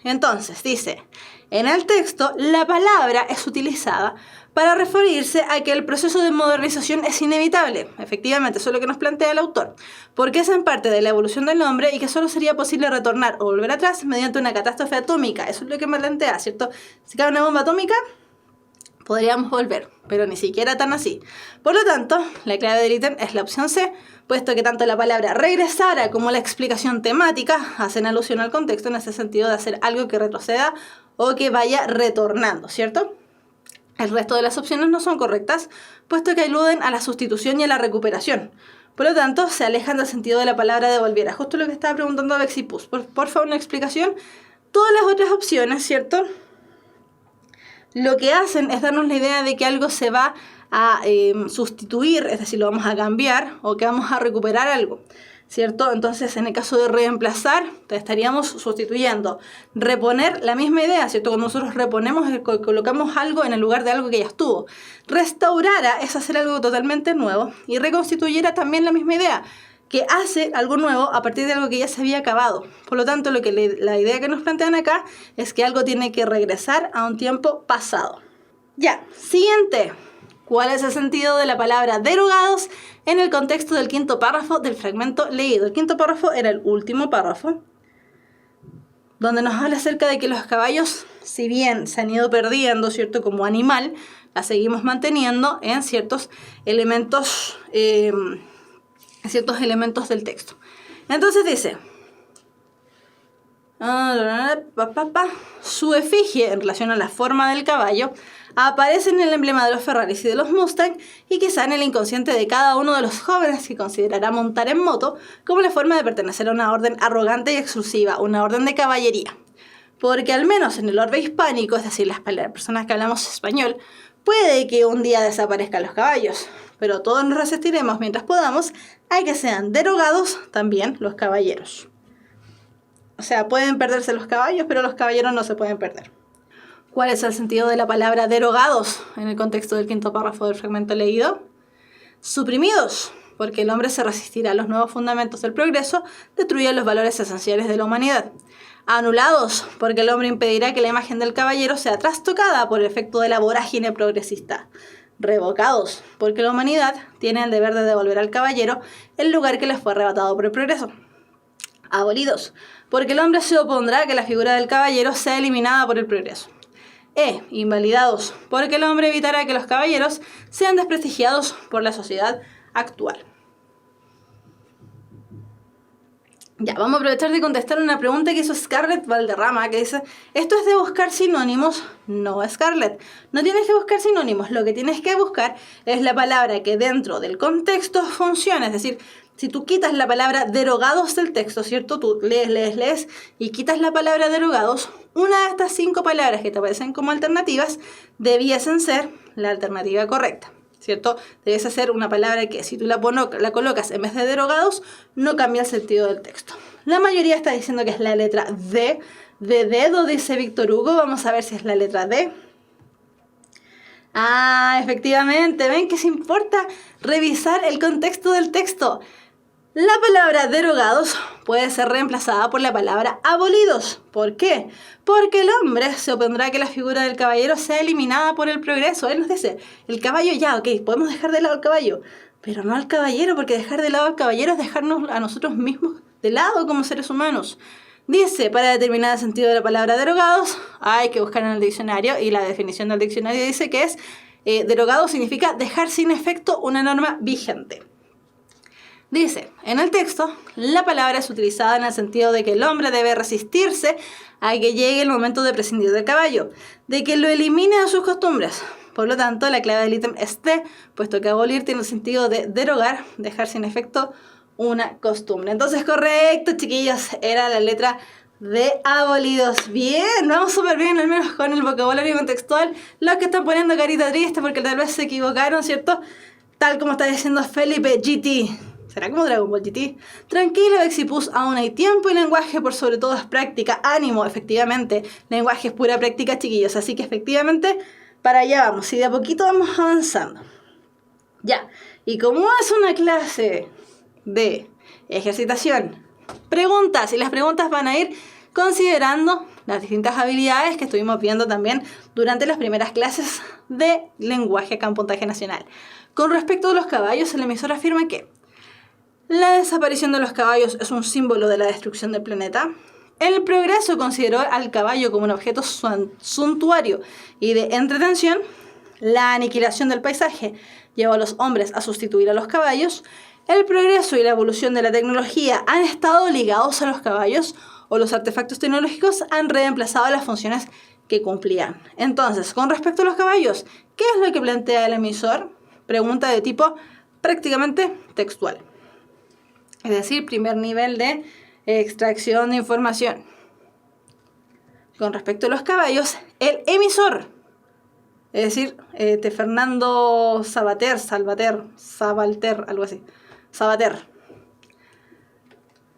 Entonces dice, en el texto la palabra es utilizada para referirse a que el proceso de modernización es inevitable. Efectivamente, eso es lo que nos plantea el autor, porque es en parte de la evolución del hombre y que solo sería posible retornar o volver atrás mediante una catástrofe atómica. Eso es lo que me plantea, ¿cierto? Si cae una bomba atómica, podríamos volver, pero ni siquiera tan así. Por lo tanto, la clave del ítem es la opción C, puesto que tanto la palabra regresara como la explicación temática hacen alusión al contexto en ese sentido de hacer algo que retroceda o que vaya retornando, ¿cierto? El resto de las opciones no son correctas, puesto que aluden a la sustitución y a la recuperación. Por lo tanto, se alejan del sentido de la palabra devolviera. Justo lo que estaba preguntando Bexipus. Por favor, una explicación. Todas las otras opciones, ¿cierto? Lo que hacen es darnos la idea de que algo se va a sustituir, es decir, lo vamos a cambiar o que vamos a recuperar algo, ¿cierto? Entonces, en el caso de reemplazar, estaríamos sustituyendo. Reponer, la misma idea, ¿cierto? Cuando nosotros reponemos, colocamos algo en el lugar de algo que ya estuvo. Restaurara es hacer algo totalmente nuevo y reconstituyera también la misma idea, que hace algo nuevo a partir de algo que ya se había acabado. Por lo tanto, la idea que nos plantean acá es que algo tiene que regresar a un tiempo pasado. Ya, siguiente. ¿Cuál es el sentido de la palabra derogados en el contexto del quinto párrafo del fragmento leído? El quinto párrafo era el último párrafo, donde nos habla acerca de que los caballos, si bien se han ido perdiendo, ¿cierto?, como animal, la seguimos manteniendo en ciertos elementos del texto. Entonces dice, su efigie en relación a la forma del caballo aparece en el emblema de los Ferraris y de los Mustang y quizá en el inconsciente de cada uno de los jóvenes que considerará montar en moto como la forma de pertenecer a una orden arrogante y exclusiva, una orden de caballería. Porque al menos en el orbe hispánico, es decir, las personas que hablamos español, puede que un día desaparezcan los caballos, pero todos nos resistiremos mientras podamos a que sean derogados también los caballeros. O sea, pueden perderse los caballos, pero los caballeros no se pueden perder. ¿Cuál es el sentido de la palabra derogados en el contexto del quinto párrafo del fragmento leído? Suprimidos, porque el hombre se resistirá a los nuevos fundamentos del progreso, destruirá los valores esenciales de la humanidad. Anulados, porque el hombre impedirá que la imagen del caballero sea trastocada por el efecto de la vorágine progresista. Revocados, porque la humanidad tiene el deber de devolver al caballero el lugar que le fue arrebatado por el progreso. Abolidos, porque el hombre se opondrá a que la figura del caballero sea eliminada por el progreso. Invalidados, porque el hombre evitará que los caballeros sean desprestigiados por la sociedad actual. Ya, vamos a aprovechar de contestar una pregunta que hizo Scarlett Valderrama, que dice, ¿esto es de buscar sinónimos? No, Scarlett, no tienes que buscar sinónimos, lo que tienes que buscar es la palabra que dentro del contexto funcione, es decir, si tú quitas la palabra derogados del texto, ¿cierto? Tú lees y quitas la palabra derogados, una de estas 5 palabras que te aparecen como alternativas debiesen ser la alternativa correcta, ¿cierto? Debiese ser una palabra que si tú la colocas en vez de derogados, no cambia el sentido del texto. La mayoría está diciendo que es la letra D, de dedo, dice Víctor Hugo. Vamos a ver si es la letra D. Efectivamente, ven que se importa revisar el contexto del texto. La palabra derogados puede ser reemplazada por la palabra abolidos. ¿Por qué? Porque el hombre se opondrá a que la figura del caballero sea eliminada por el progreso. Él nos dice, el caballo ya, ok, podemos dejar de lado al caballo, pero no al caballero, porque dejar de lado al caballero es dejarnos a nosotros mismos de lado como seres humanos. Dice, para determinar el sentido de la palabra derogados, hay que buscar en el diccionario, y la definición del diccionario dice que es, derogado significa dejar sin efecto una norma vigente. Dice, en el texto, la palabra es utilizada en el sentido de que el hombre debe resistirse a que llegue el momento de prescindir del caballo, de que lo elimine de sus costumbres. Por lo tanto, la clave del ítem es D, puesto que abolir tiene el sentido de derogar, dejar sin efecto una costumbre. Entonces, correcto, chiquillos, era la letra de abolidos. Bien, vamos súper bien, al menos con el vocabulario contextual. Los que están poniendo carita triste porque tal vez se equivocaron, ¿cierto? Tal como está diciendo Felipe GT. ¿Será como Dragon Ball GT? Tranquilo, Bexipus, aún hay tiempo y lenguaje, por sobre todo es práctica. Ánimo, efectivamente, lenguaje es pura práctica, chiquillos. Así que efectivamente, para allá vamos. Y de a poquito vamos avanzando. Ya, y como es una clase de ejercitación, preguntas, y las preguntas van a ir considerando las distintas habilidades que estuvimos viendo también durante las primeras clases de lenguaje acá en Puntaje Nacional. Con respecto a los caballos, el emisor afirma que la desaparición de los caballos es un símbolo de la destrucción del planeta. El progreso consideró al caballo como un objeto suntuario y de entretención. La aniquilación del paisaje llevó a los hombres a sustituir a los caballos. El progreso y la evolución de la tecnología han estado ligados a los caballos, o los artefactos tecnológicos han reemplazado las funciones que cumplían. Entonces, con respecto a los caballos, ¿qué es lo que plantea el emisor? Pregunta de tipo prácticamente textual. Es decir, primer nivel de extracción de información. Con respecto a los caballos, el emisor, es decir, Fernando Sabater, algo así, Sabater.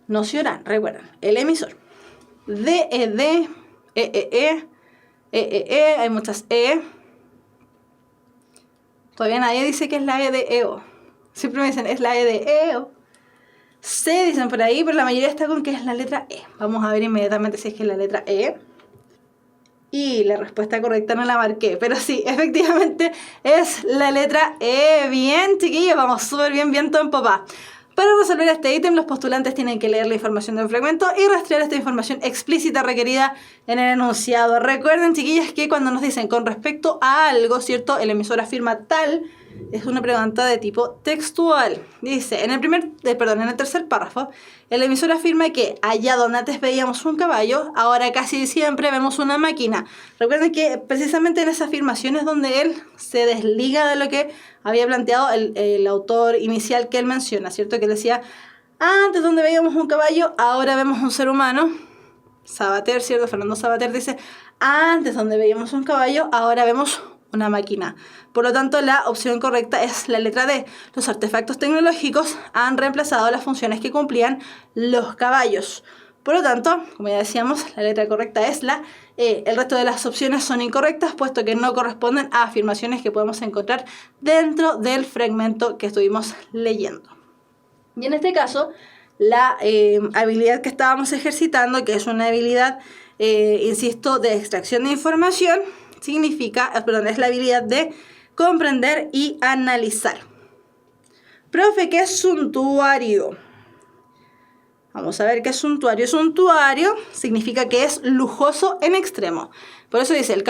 Nocional, recuerden, el emisor. DED, hay muchas E. Todavía nadie dice que es la E de EO. Siempre me dicen, es la E de EO. C dicen por ahí, pero la mayoría está con que es la letra E. Vamos a ver inmediatamente si es que es la letra E. Y la respuesta correcta no la marqué, pero sí, efectivamente es la letra E. Bien, chiquillos, vamos súper bien, viento en popa. Para resolver este ítem, los postulantes tienen que leer la información del fragmento y rastrear esta información explícita requerida en el enunciado. Recuerden, chiquillas, que cuando nos dicen con respecto a algo, ¿cierto? El emisor afirma tal, es una pregunta de tipo textual. Dice, en el tercer párrafo, el emisor afirma que allá donde antes veíamos un caballo, ahora casi siempre vemos una máquina. Recuerden que precisamente en esa afirmación es donde él se desliga de lo que había planteado el autor inicial que él menciona, ¿cierto? Que decía, antes donde veíamos un caballo, ahora vemos un ser humano. Sabater, ¿cierto? Fernando Sabater dice, antes donde veíamos un caballo, ahora vemos una máquina. Por lo tanto, la opción correcta es la letra D. Los artefactos tecnológicos han reemplazado las funciones que cumplían los caballos. Por lo tanto, como ya decíamos, la letra correcta es la E. El resto de las opciones son incorrectas, puesto que no corresponden a afirmaciones que podemos encontrar dentro del fragmento que estuvimos leyendo. Y en este caso, la habilidad que estábamos ejercitando, que es una habilidad, insisto, de extracción de información, es la habilidad de comprender y analizar. Profe, ¿qué es suntuario? Vamos a ver qué es suntuario. Suntuario significa que es lujoso en extremo. Por eso dice, el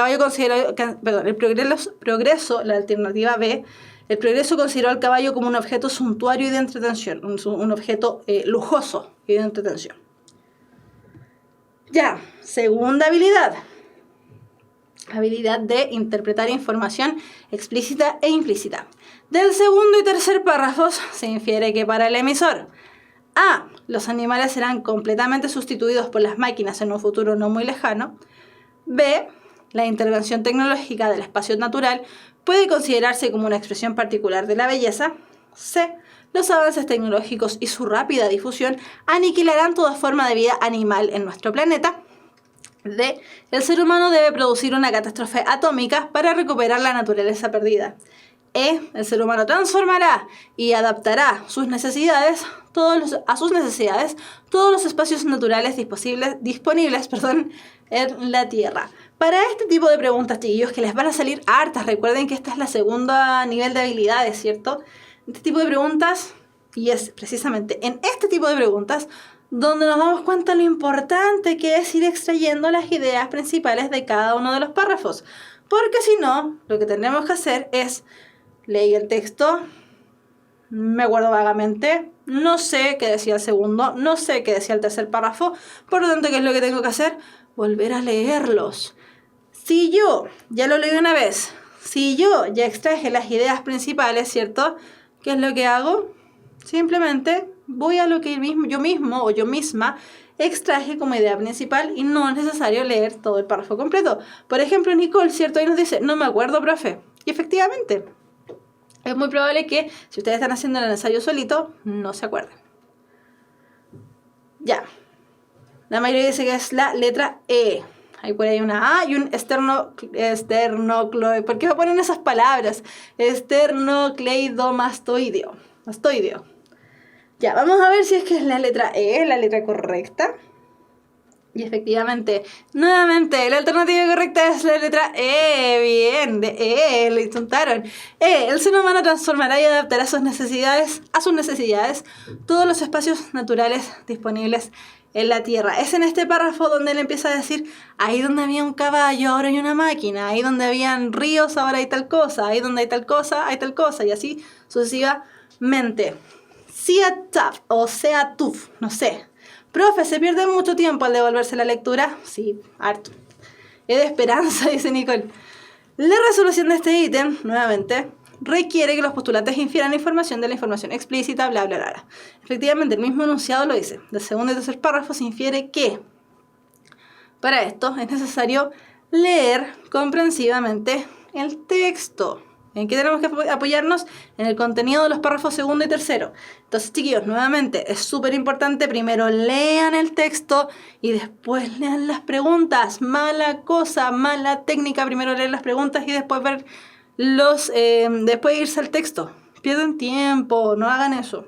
progreso, la alternativa B, el progreso consideró al caballo como un objeto suntuario y de entretención, un objeto lujoso y de entretención. Ya, segunda habilidad. Habilidad de interpretar información explícita e implícita. Del segundo y tercer párrafos se infiere que para el emisor A. Los animales serán completamente sustituidos por las máquinas en un futuro no muy lejano. B. La intervención tecnológica del espacio natural puede considerarse como una expresión particular de la belleza. C. Los avances tecnológicos y su rápida difusión aniquilarán toda forma de vida animal en nuestro planeta. D. El ser humano debe producir una catástrofe atómica para recuperar la naturaleza perdida. E. El ser humano transformará y adaptará a sus necesidades todos los espacios naturales disponibles en la Tierra. Para este tipo de preguntas, chiquillos, que les van a salir hartas, recuerden que esta es la segunda nivel de habilidades, ¿cierto? Este tipo de preguntas, y es precisamente en este tipo de preguntas donde nos damos cuenta lo importante que es ir extrayendo las ideas principales de cada uno de los párrafos. Porque si no, lo que tendremos que hacer es leer el texto, me acuerdo vagamente, no sé qué decía el segundo, no sé qué decía el tercer párrafo, por lo tanto, ¿qué es lo que tengo que hacer? Volver a leerlos. Si yo ya lo leí una vez, si yo ya extraje las ideas principales, ¿cierto? ¿Qué es lo que hago? Simplemente voy a lo que yo mismo o yo misma extraje como idea principal y no es necesario leer todo el párrafo completo. Por ejemplo, Nicole, ¿cierto? Ahí nos dice, no me acuerdo, profe. Y efectivamente, es muy probable que si ustedes están haciendo el ensayo solito, no se acuerden. Ya. La mayoría dice que es la letra E. Hay por ahí una A y un esternocleidomastoideo. ¿Por qué me ponen esas palabras? Esternocleidomastoideo. Ya, vamos a ver si es que es la letra E, la letra correcta. Y efectivamente, nuevamente, la alternativa correcta es la letra E. Bien, de E, lo intentaron. E, el ser humano transformará y adaptará a sus necesidades todos los espacios naturales disponibles en la Tierra. Es en este párrafo donde él empieza a decir, ahí donde había un caballo, ahora hay una máquina, ahí donde habían ríos, ahora hay tal cosa, ahí donde hay tal cosa, y así sucesivamente. Seatuf o Seatuf, no sé. Profe, ¿se pierde mucho tiempo al devolverse la lectura? Sí, harto. Es de esperanza, dice Nicole. La resolución de este ítem, nuevamente, requiere que los postulantes infieran información de la información explícita, bla, bla, bla. Efectivamente, el mismo enunciado lo dice. Del segundo y tercer párrafo se infiere que para esto es necesario leer comprensivamente el texto. ¿En qué tenemos que apoyarnos? En el contenido de los párrafos segundo y tercero. Entonces, chiquillos, nuevamente, es súper importante. Primero lean el texto y después lean las preguntas. Mala cosa, mala técnica. Primero leer las preguntas y después ver después irse al texto. Pierden tiempo, no hagan eso.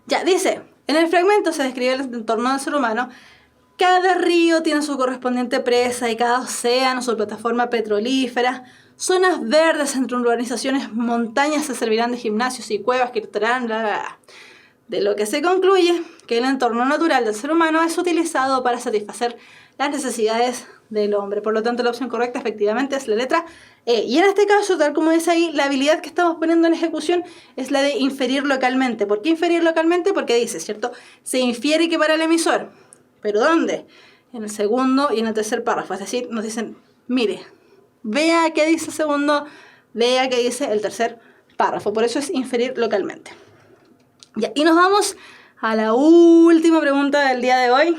Ya, dice, en el fragmento se describe el entorno del ser humano. Cada río tiene su correspondiente presa y cada océano su plataforma petrolífera. Zonas verdes entre urbanizaciones, montañas se servirán de gimnasios y cuevas que estarán, bla, bla, bla. De lo que se concluye que el entorno natural del ser humano es utilizado para satisfacer las necesidades del hombre. Por lo tanto, la opción correcta efectivamente es la letra E. Y en este caso, tal como dice ahí, la habilidad que estamos poniendo en ejecución es la de inferir localmente. ¿Por qué inferir localmente? Porque dice, ¿cierto? Se infiere que para el emisor. ¿Pero dónde? En el segundo y en el tercer párrafo. Es decir, nos dicen, mire, vea qué dice el segundo, vea qué dice el tercer párrafo. Por eso es inferir localmente. Ya, y nos vamos a la última pregunta del día de hoy.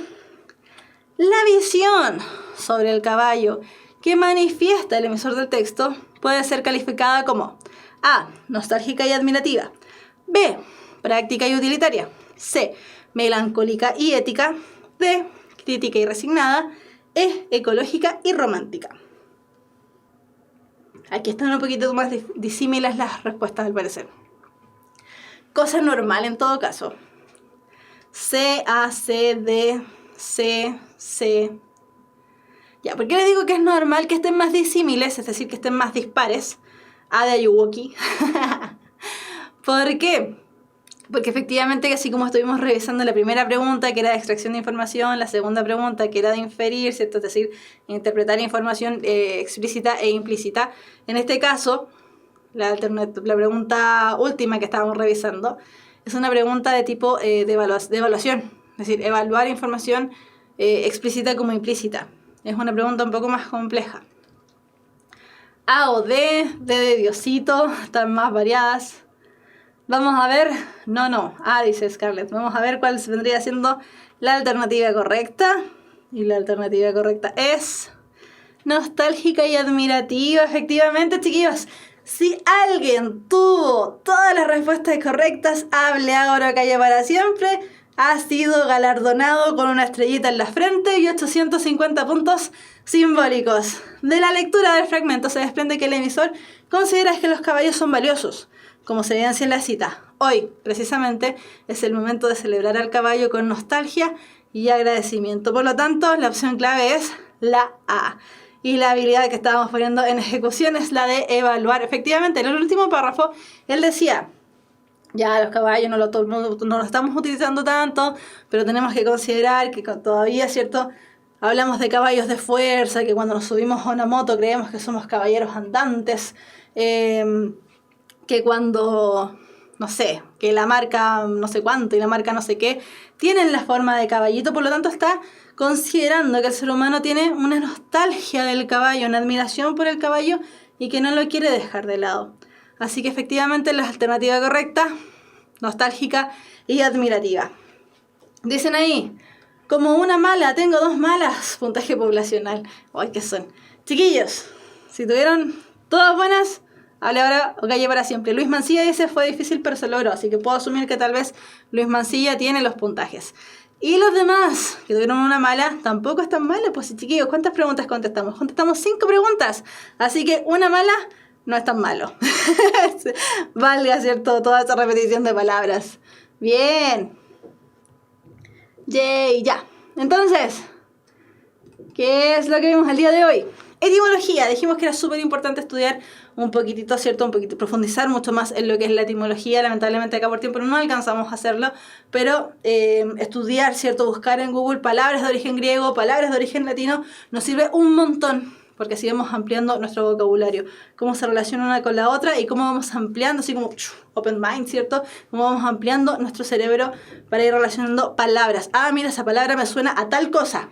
La visión sobre el caballo que manifiesta el emisor del texto puede ser calificada como A, nostálgica y admirativa, B, práctica y utilitaria, C, melancólica y ética, D, crítica y resignada, E, ecológica y romántica. Aquí están un poquito más disímiles las respuestas al parecer. Cosa normal en todo caso. C, A, C, D, C, C. Ya, ¿por qué les digo que es normal que estén más disímiles? Es decir, que estén más dispares. A de Ayuwoki. ¿Por qué? Porque efectivamente, así como estuvimos revisando la primera pregunta, que era de extracción de información, la segunda pregunta, que era de inferir, ¿cierto? Es decir, interpretar información explícita e implícita. En este caso, la pregunta última que estábamos revisando es una pregunta de tipo de evaluación. Es decir, evaluar información explícita como implícita. Es una pregunta un poco más compleja. A o D de Diosito, están más variadas. Vamos a ver, no, dice Scarlett. Vamos a ver cuál vendría siendo la alternativa correcta. Y la alternativa correcta es nostálgica y admirativa. Efectivamente, chiquillos, si alguien tuvo todas las respuestas correctas, hable ahora, calle para siempre, ha sido galardonado con una estrellita en la frente y 850 puntos simbólicos. De la lectura del fragmento se desprende que el emisor considera que los caballos son valiosos, como se evidencia en la cita. Hoy, precisamente, es el momento de celebrar al caballo con nostalgia y agradecimiento. Por lo tanto, la opción clave es la A. Y la habilidad que estábamos poniendo en ejecución es la de evaluar. Efectivamente, en el último párrafo, él decía, ya los caballos no lo estamos utilizando tanto, pero tenemos que considerar que todavía, ¿cierto?, hablamos de caballos de fuerza, que cuando nos subimos a una moto creemos que somos caballeros andantes, que cuando, no sé, que la marca no sé cuánto y la marca no sé qué, tienen la forma de caballito. Por lo tanto está considerando que el ser humano tiene una nostalgia del caballo, una admiración por el caballo y que no lo quiere dejar de lado. Así que efectivamente la alternativa correcta, nostálgica y admirativa. Dicen ahí, como una mala, tengo dos malas, puntaje poblacional. ¡Ay, qué son! Chiquillos, si tuvieron todas buenas, hable ahora o calle para siempre. Luis Mancilla dice, fue difícil pero se logró, así que puedo asumir que tal vez Luis Mancilla tiene los puntajes. Y los demás, que tuvieron una mala, tampoco están malas. Pues chiquillos, ¿cuántas preguntas contestamos? Contestamos 5 preguntas, así que una mala no es tan malo. Valga, ¿cierto? Toda esa repetición de palabras. Bien. Yay, ya. Entonces, ¿qué es lo que vimos el día de hoy? Etimología. Dijimos que era súper importante estudiar un poquitito, ¿cierto? Un poquito, profundizar mucho más en lo que es la etimología. Lamentablemente acá por tiempo no alcanzamos a hacerlo, pero estudiar, ¿cierto? Buscar en Google palabras de origen griego, palabras de origen latino, nos sirve un montón, porque así vamos ampliando nuestro vocabulario, cómo se relaciona una con la otra y cómo vamos ampliando, así como open mind, ¿cierto? Cómo vamos ampliando nuestro cerebro para ir relacionando palabras. Ah, mira, esa palabra me suena a tal cosa.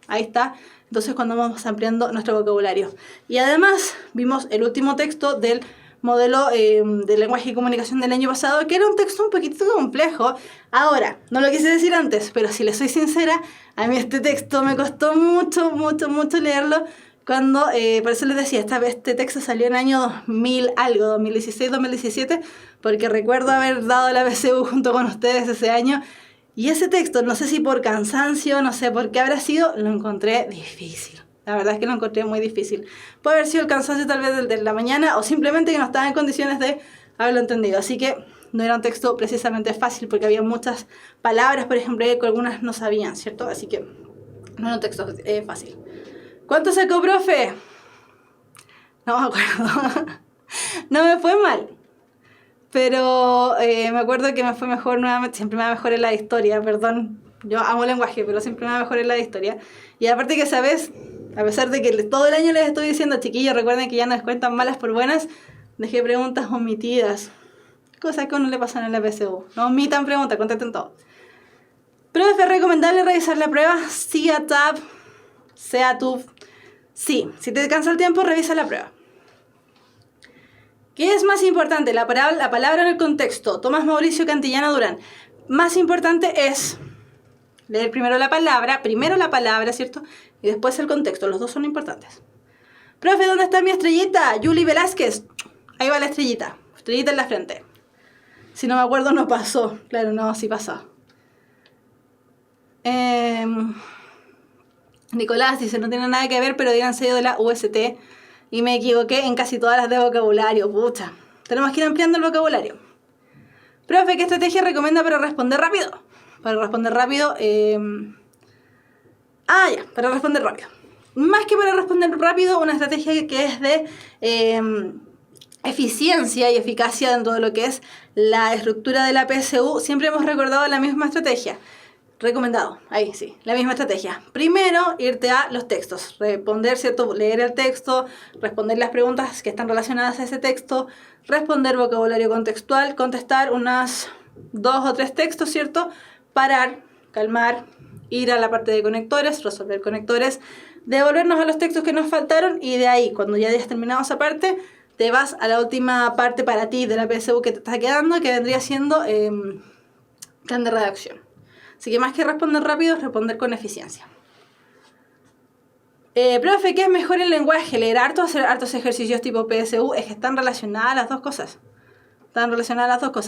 Ahí está. Entonces, cuando vamos ampliando nuestro vocabulario. Y además, vimos el último texto del modelo de lenguaje y comunicación del año pasado, que era un texto un poquito complejo. Ahora, no lo quise decir antes, pero si les soy sincera, a mí este texto me costó mucho leerlo. Cuando, por eso les decía, este texto salió en el año 2000 algo, 2016, 2017, porque recuerdo haber dado la PSU junto con ustedes ese año. Y ese texto, no sé si por cansancio, no sé por qué habrá sido, lo encontré difícil. La verdad es que lo encontré muy difícil. Puede haber sido el cansancio tal vez de la mañana o simplemente que no estaba en condiciones de haberlo entendido. Así que no era un texto precisamente fácil porque había muchas palabras, por ejemplo, que algunas no sabían, ¿cierto? Así que no era un texto fácil. ¿Cuánto sacó, profe? No me acuerdo. No me fue mal. Pero me acuerdo que me fue mejor nuevamente. Siempre me va mejor en la historia, perdón. Yo amo el lenguaje, pero siempre me va mejor en la historia. Y aparte que, ¿sabes? A pesar de que todo el año les estoy diciendo, chiquillos, recuerden que ya no descuentan malas por buenas, dejé preguntas omitidas. Cosas que a uno le pasan en la PSU. No omitan preguntas, contesten todo. Profe, ¿es recomendable revisar la prueba? Sí a tab, sea tu. Sí, si te cansa el tiempo, revisa la prueba. ¿Qué es más importante? La palabra en el contexto. Tomás Mauricio Cantillana Durán. Más importante es leer primero la palabra, ¿cierto? Y después el contexto. Los dos son importantes. Profe, ¿dónde está mi estrellita? Yuli Velázquez. Ahí va la estrellita. Estrellita en la frente. Si no me acuerdo, no pasó. Claro, no, sí pasó. Nicolás dice, no tiene nada que ver, pero díganse yo de la UST. Y me equivoqué en casi todas las de vocabulario. Pucha. Tenemos que ir ampliando el vocabulario. Profe, ¿qué estrategia recomienda para responder rápido? Para responder rápido... para responder rápido. Más que para responder rápido, una estrategia que es de eficiencia y eficacia dentro de lo que es la estructura de la PSU. Siempre hemos recordado la misma estrategia. Recomendado, ahí sí, la misma estrategia. Primero, irte a los textos, responder, ¿cierto? Leer el texto, responder las preguntas que están relacionadas a ese texto, responder vocabulario contextual, contestar unas 2 o 3 textos, ¿cierto? Parar, calmar, ir a la parte de conectores, resolver conectores, devolvernos a los textos que nos faltaron y de ahí, cuando ya hayas terminado esa parte, te vas a la última parte para ti de la PSU que te está quedando, que vendría siendo plan de redacción. Así que más que responder rápido, es responder con eficiencia. Profe, ¿qué es mejor el lenguaje? ¿Leer harto o hacer hartos ejercicios tipo PSU? Es que están relacionadas las dos cosas.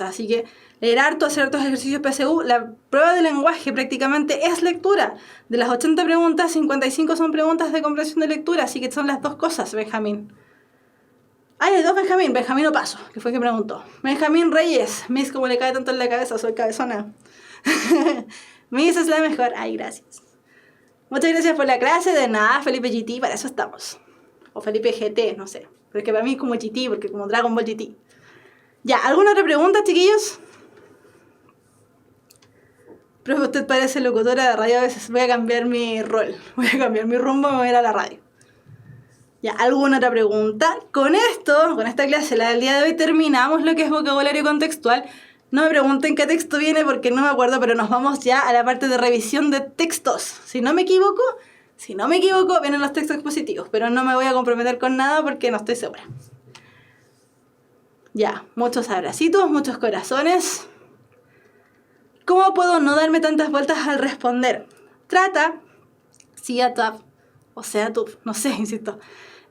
Así que leer harto, hacer hartos ejercicios PSU. La prueba de lenguaje prácticamente es lectura. De las 80 preguntas, 55 son preguntas de comprensión de lectura. Así que son las dos cosas, Benjamín. Hay dos Benjamín. Benjamín Opaso, que fue el que preguntó. Benjamín Reyes. Miss, como le cae tanto en la cabeza, soy cabezona. Miss es la mejor. Ay, gracias. Muchas gracias por la clase. De nada, Felipe GT, para eso estamos. O Felipe GT, no sé. Pero es que para mí es como GT, porque como Dragon Ball GT. Ya, ¿alguna otra pregunta, chiquillos? Profe, usted parece locutora de radio a veces. Voy a cambiar mi rol. Voy a cambiar mi rumbo y me voy a ir a la radio. Ya, ¿alguna otra pregunta? Con esta clase, la del día de hoy, terminamos lo que es vocabulario contextual. No me pregunten qué texto viene porque no me acuerdo, pero nos vamos ya a la parte de revisión de textos. Si no me equivoco, vienen los textos expositivos, pero no me voy a comprometer con nada porque no estoy segura. Ya, muchos abracitos, muchos corazones. ¿Cómo puedo no darme tantas vueltas al responder? Trata, sea tab o sea tú, no sé, insisto.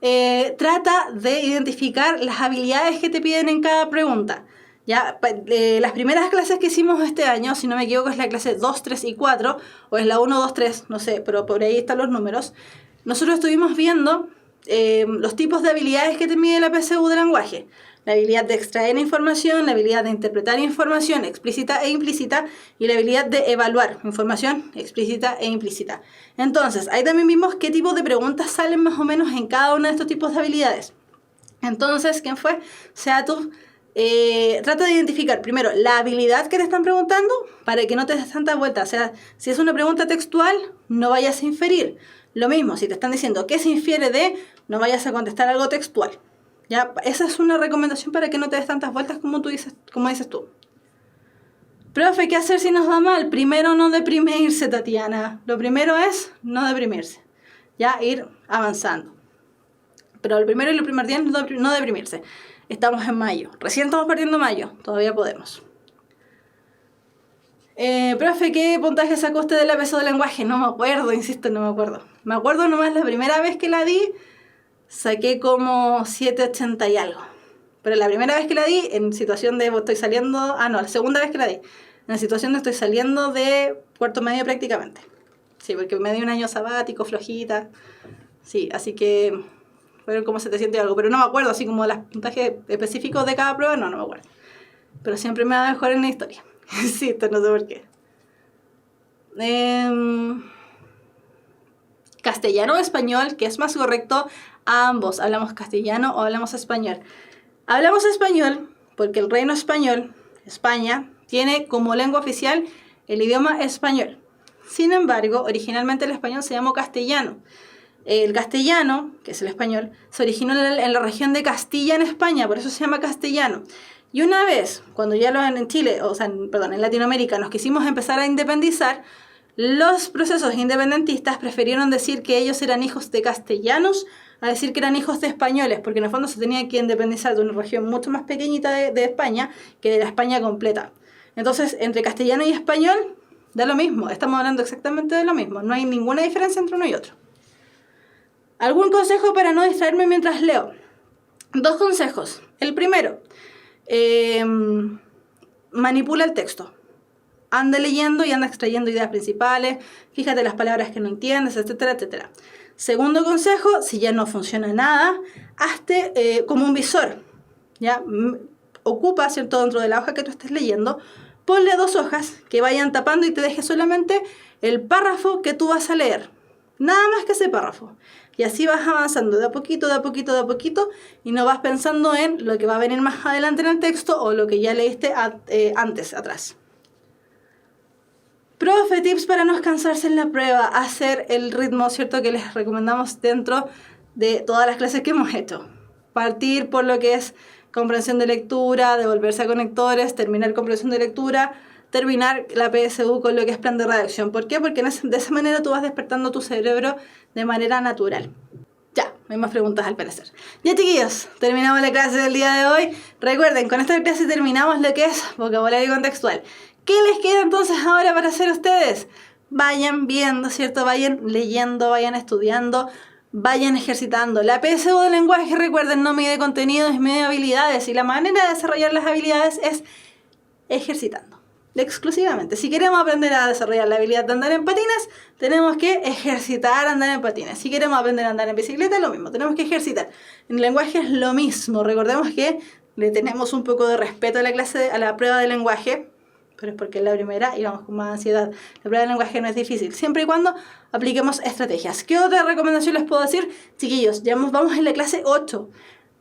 Trata de identificar las habilidades que te piden en cada pregunta. Ya, las primeras clases que hicimos este año, si no me equivoco, es la clase 2, 3 y 4, o es la 1, 2, 3, no sé, pero por ahí están los números. Nosotros estuvimos viendo los tipos de habilidades que te mide la PSU de lenguaje. La habilidad de extraer información, la habilidad de interpretar información explícita e implícita y la habilidad de evaluar información explícita e implícita. Entonces, ahí también vimos qué tipo de preguntas salen más o menos en cada uno de estos tipos de habilidades. Entonces, ¿quién fue? Sea tú. Trata de identificar primero la habilidad que te están preguntando para que no te des tantas vueltas. O sea, si es una pregunta textual, no vayas a inferir. Lo mismo, si te están diciendo qué se infiere de, no vayas a contestar algo textual. ¿Ya? Esa es una recomendación para que no te des tantas vueltas como dices tú. Profe, ¿qué hacer si nos va mal? Primero, no deprimirse, Tatiana. Lo primero es no deprimirse. Ya, ir avanzando. Pero el primero y el primordial es no deprimirse. Estamos en mayo. Recién estamos partiendo mayo. Todavía podemos. Profe, ¿qué puntaje sacó usted de la PSU de lenguaje? No me acuerdo, insisto, no me acuerdo. Me acuerdo nomás la primera vez que la di, saqué como 780 y algo. Pero la primera vez que la di, en situación de estoy saliendo... Ah, no, la segunda vez que la di. En la situación de estoy saliendo de cuarto medio prácticamente. Sí, porque me di un año sabático, flojita. Sí, así que fueron como 700 y algo. Pero no me acuerdo, así como los puntajes específicos de cada prueba, no me acuerdo. Pero siempre me va mejor en la historia. Sí, esto no sé por qué. Castellano o español, ¿qué es más correcto? Ambos. ¿Hablamos castellano o hablamos español? Hablamos español porque el reino español, España, tiene como lengua oficial el idioma español. Sin embargo, originalmente el español se llamó castellano. El castellano, que es el español, se originó en la región de Castilla en España, por eso se llama castellano. Y una vez, cuando ya en Chile, o sea, en Latinoamérica, nos quisimos empezar a independizar, los procesos independentistas prefirieron decir que ellos eran hijos de castellanos a decir que eran hijos de españoles, porque en el fondo se tenía que independizar de una región mucho más pequeñita de España que de la España completa. Entonces, entre castellano y español, da lo mismo, estamos hablando exactamente de lo mismo, no hay ninguna diferencia entre uno y otro. ¿Algún consejo para no distraerme mientras leo? 2 consejos. El primero, manipula el texto. Anda leyendo y anda extrayendo ideas principales, fíjate las palabras que no entiendes, etcétera, etcétera. Segundo consejo, si ya no funciona nada, hazte como un visor, ¿ya? Ocupa, ¿cierto?, dentro de la hoja que tú estés leyendo, ponle 2 hojas que vayan tapando y te deje solamente el párrafo que tú vas a leer. Nada más que ese párrafo. Y así vas avanzando de a poquito, de a poquito, de a poquito, y no vas pensando en lo que va a venir más adelante en el texto o lo que ya leíste antes, atrás. Profe, tips para no cansarse en la prueba. Hacer el ritmo, ¿cierto?, que les recomendamos dentro de todas las clases que hemos hecho. Partir por lo que es comprensión de lectura, devolverse a conectores, terminar comprensión de lectura, terminar la PSU con lo que es plan de redacción. ¿Por qué? Porque de esa manera tú vas despertando tu cerebro de manera natural. Ya, no hay más preguntas al parecer. Ya, chiquillos, terminamos la clase del día de hoy. Recuerden, con esta clase terminamos lo que es vocabulario contextual. ¿Qué les queda entonces ahora para hacer ustedes? Vayan viendo, ¿cierto? Vayan leyendo, vayan estudiando, vayan ejercitando. La PSU de lenguaje, recuerden, no mide contenidos, mide habilidades. Y la manera de desarrollar las habilidades es ejercitando. Exclusivamente. Si queremos aprender a desarrollar la habilidad de andar en patines, tenemos que ejercitar andar en patines. Si queremos aprender a andar en bicicleta, es lo mismo, tenemos que ejercitar. En el lenguaje es lo mismo. Recordemos que le tenemos un poco de respeto a la clase, a la prueba de lenguaje, pero es porque es la primera y vamos con más ansiedad. La prueba de lenguaje no es difícil, siempre y cuando apliquemos estrategias. ¿Qué otra recomendación les puedo decir? Chiquillos, ya vamos en la clase 8.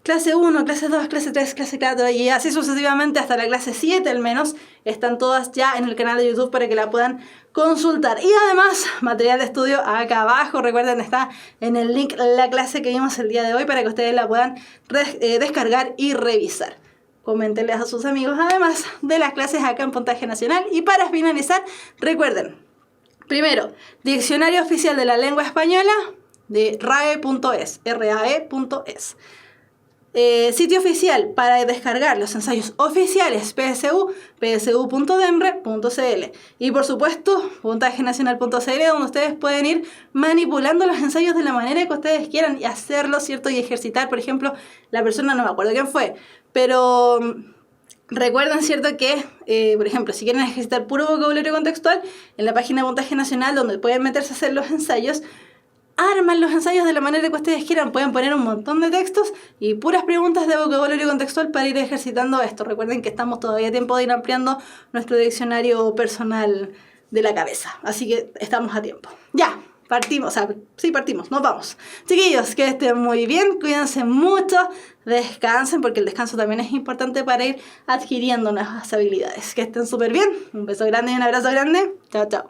Clase 1, clase 2, clase 3, clase 4 y así sucesivamente hasta la clase 7 al menos. Están todas ya en el canal de YouTube para que la puedan consultar. Y además, material de estudio acá abajo. Recuerden, está en el link la clase que vimos el día de hoy para que ustedes la puedan descargar y revisar. Coméntenles a sus amigos además de las clases acá en Puntaje Nacional. Y para finalizar, recuerden, primero, Diccionario Oficial de la Lengua Española de rae.es, rae.es. Sitio oficial para descargar los ensayos oficiales PSU, psu.demre.cl y por supuesto puntajenacional.cl, donde ustedes pueden ir manipulando los ensayos de la manera que ustedes quieran y hacerlo, ¿cierto? Y ejercitar, por ejemplo, la persona, no me acuerdo quién fue, pero recuerden, ¿cierto?, que, por ejemplo, si quieren ejercitar puro vocabulario contextual, en la página de Puntaje Nacional, donde pueden meterse a hacer los ensayos, arman los ensayos de la manera que ustedes quieran. Pueden poner un montón de textos y puras preguntas de vocabulario contextual para ir ejercitando esto. Recuerden que estamos todavía a tiempo de ir ampliando nuestro diccionario personal de la cabeza. Así que estamos a tiempo. Ya, partimos. Partimos. Nos vamos. Chiquillos, que estén muy bien. Cuídense mucho. Descansen, porque el descanso también es importante para ir adquiriendo nuevas habilidades. Que estén súper bien. Un beso grande y un abrazo grande. Chao, chao.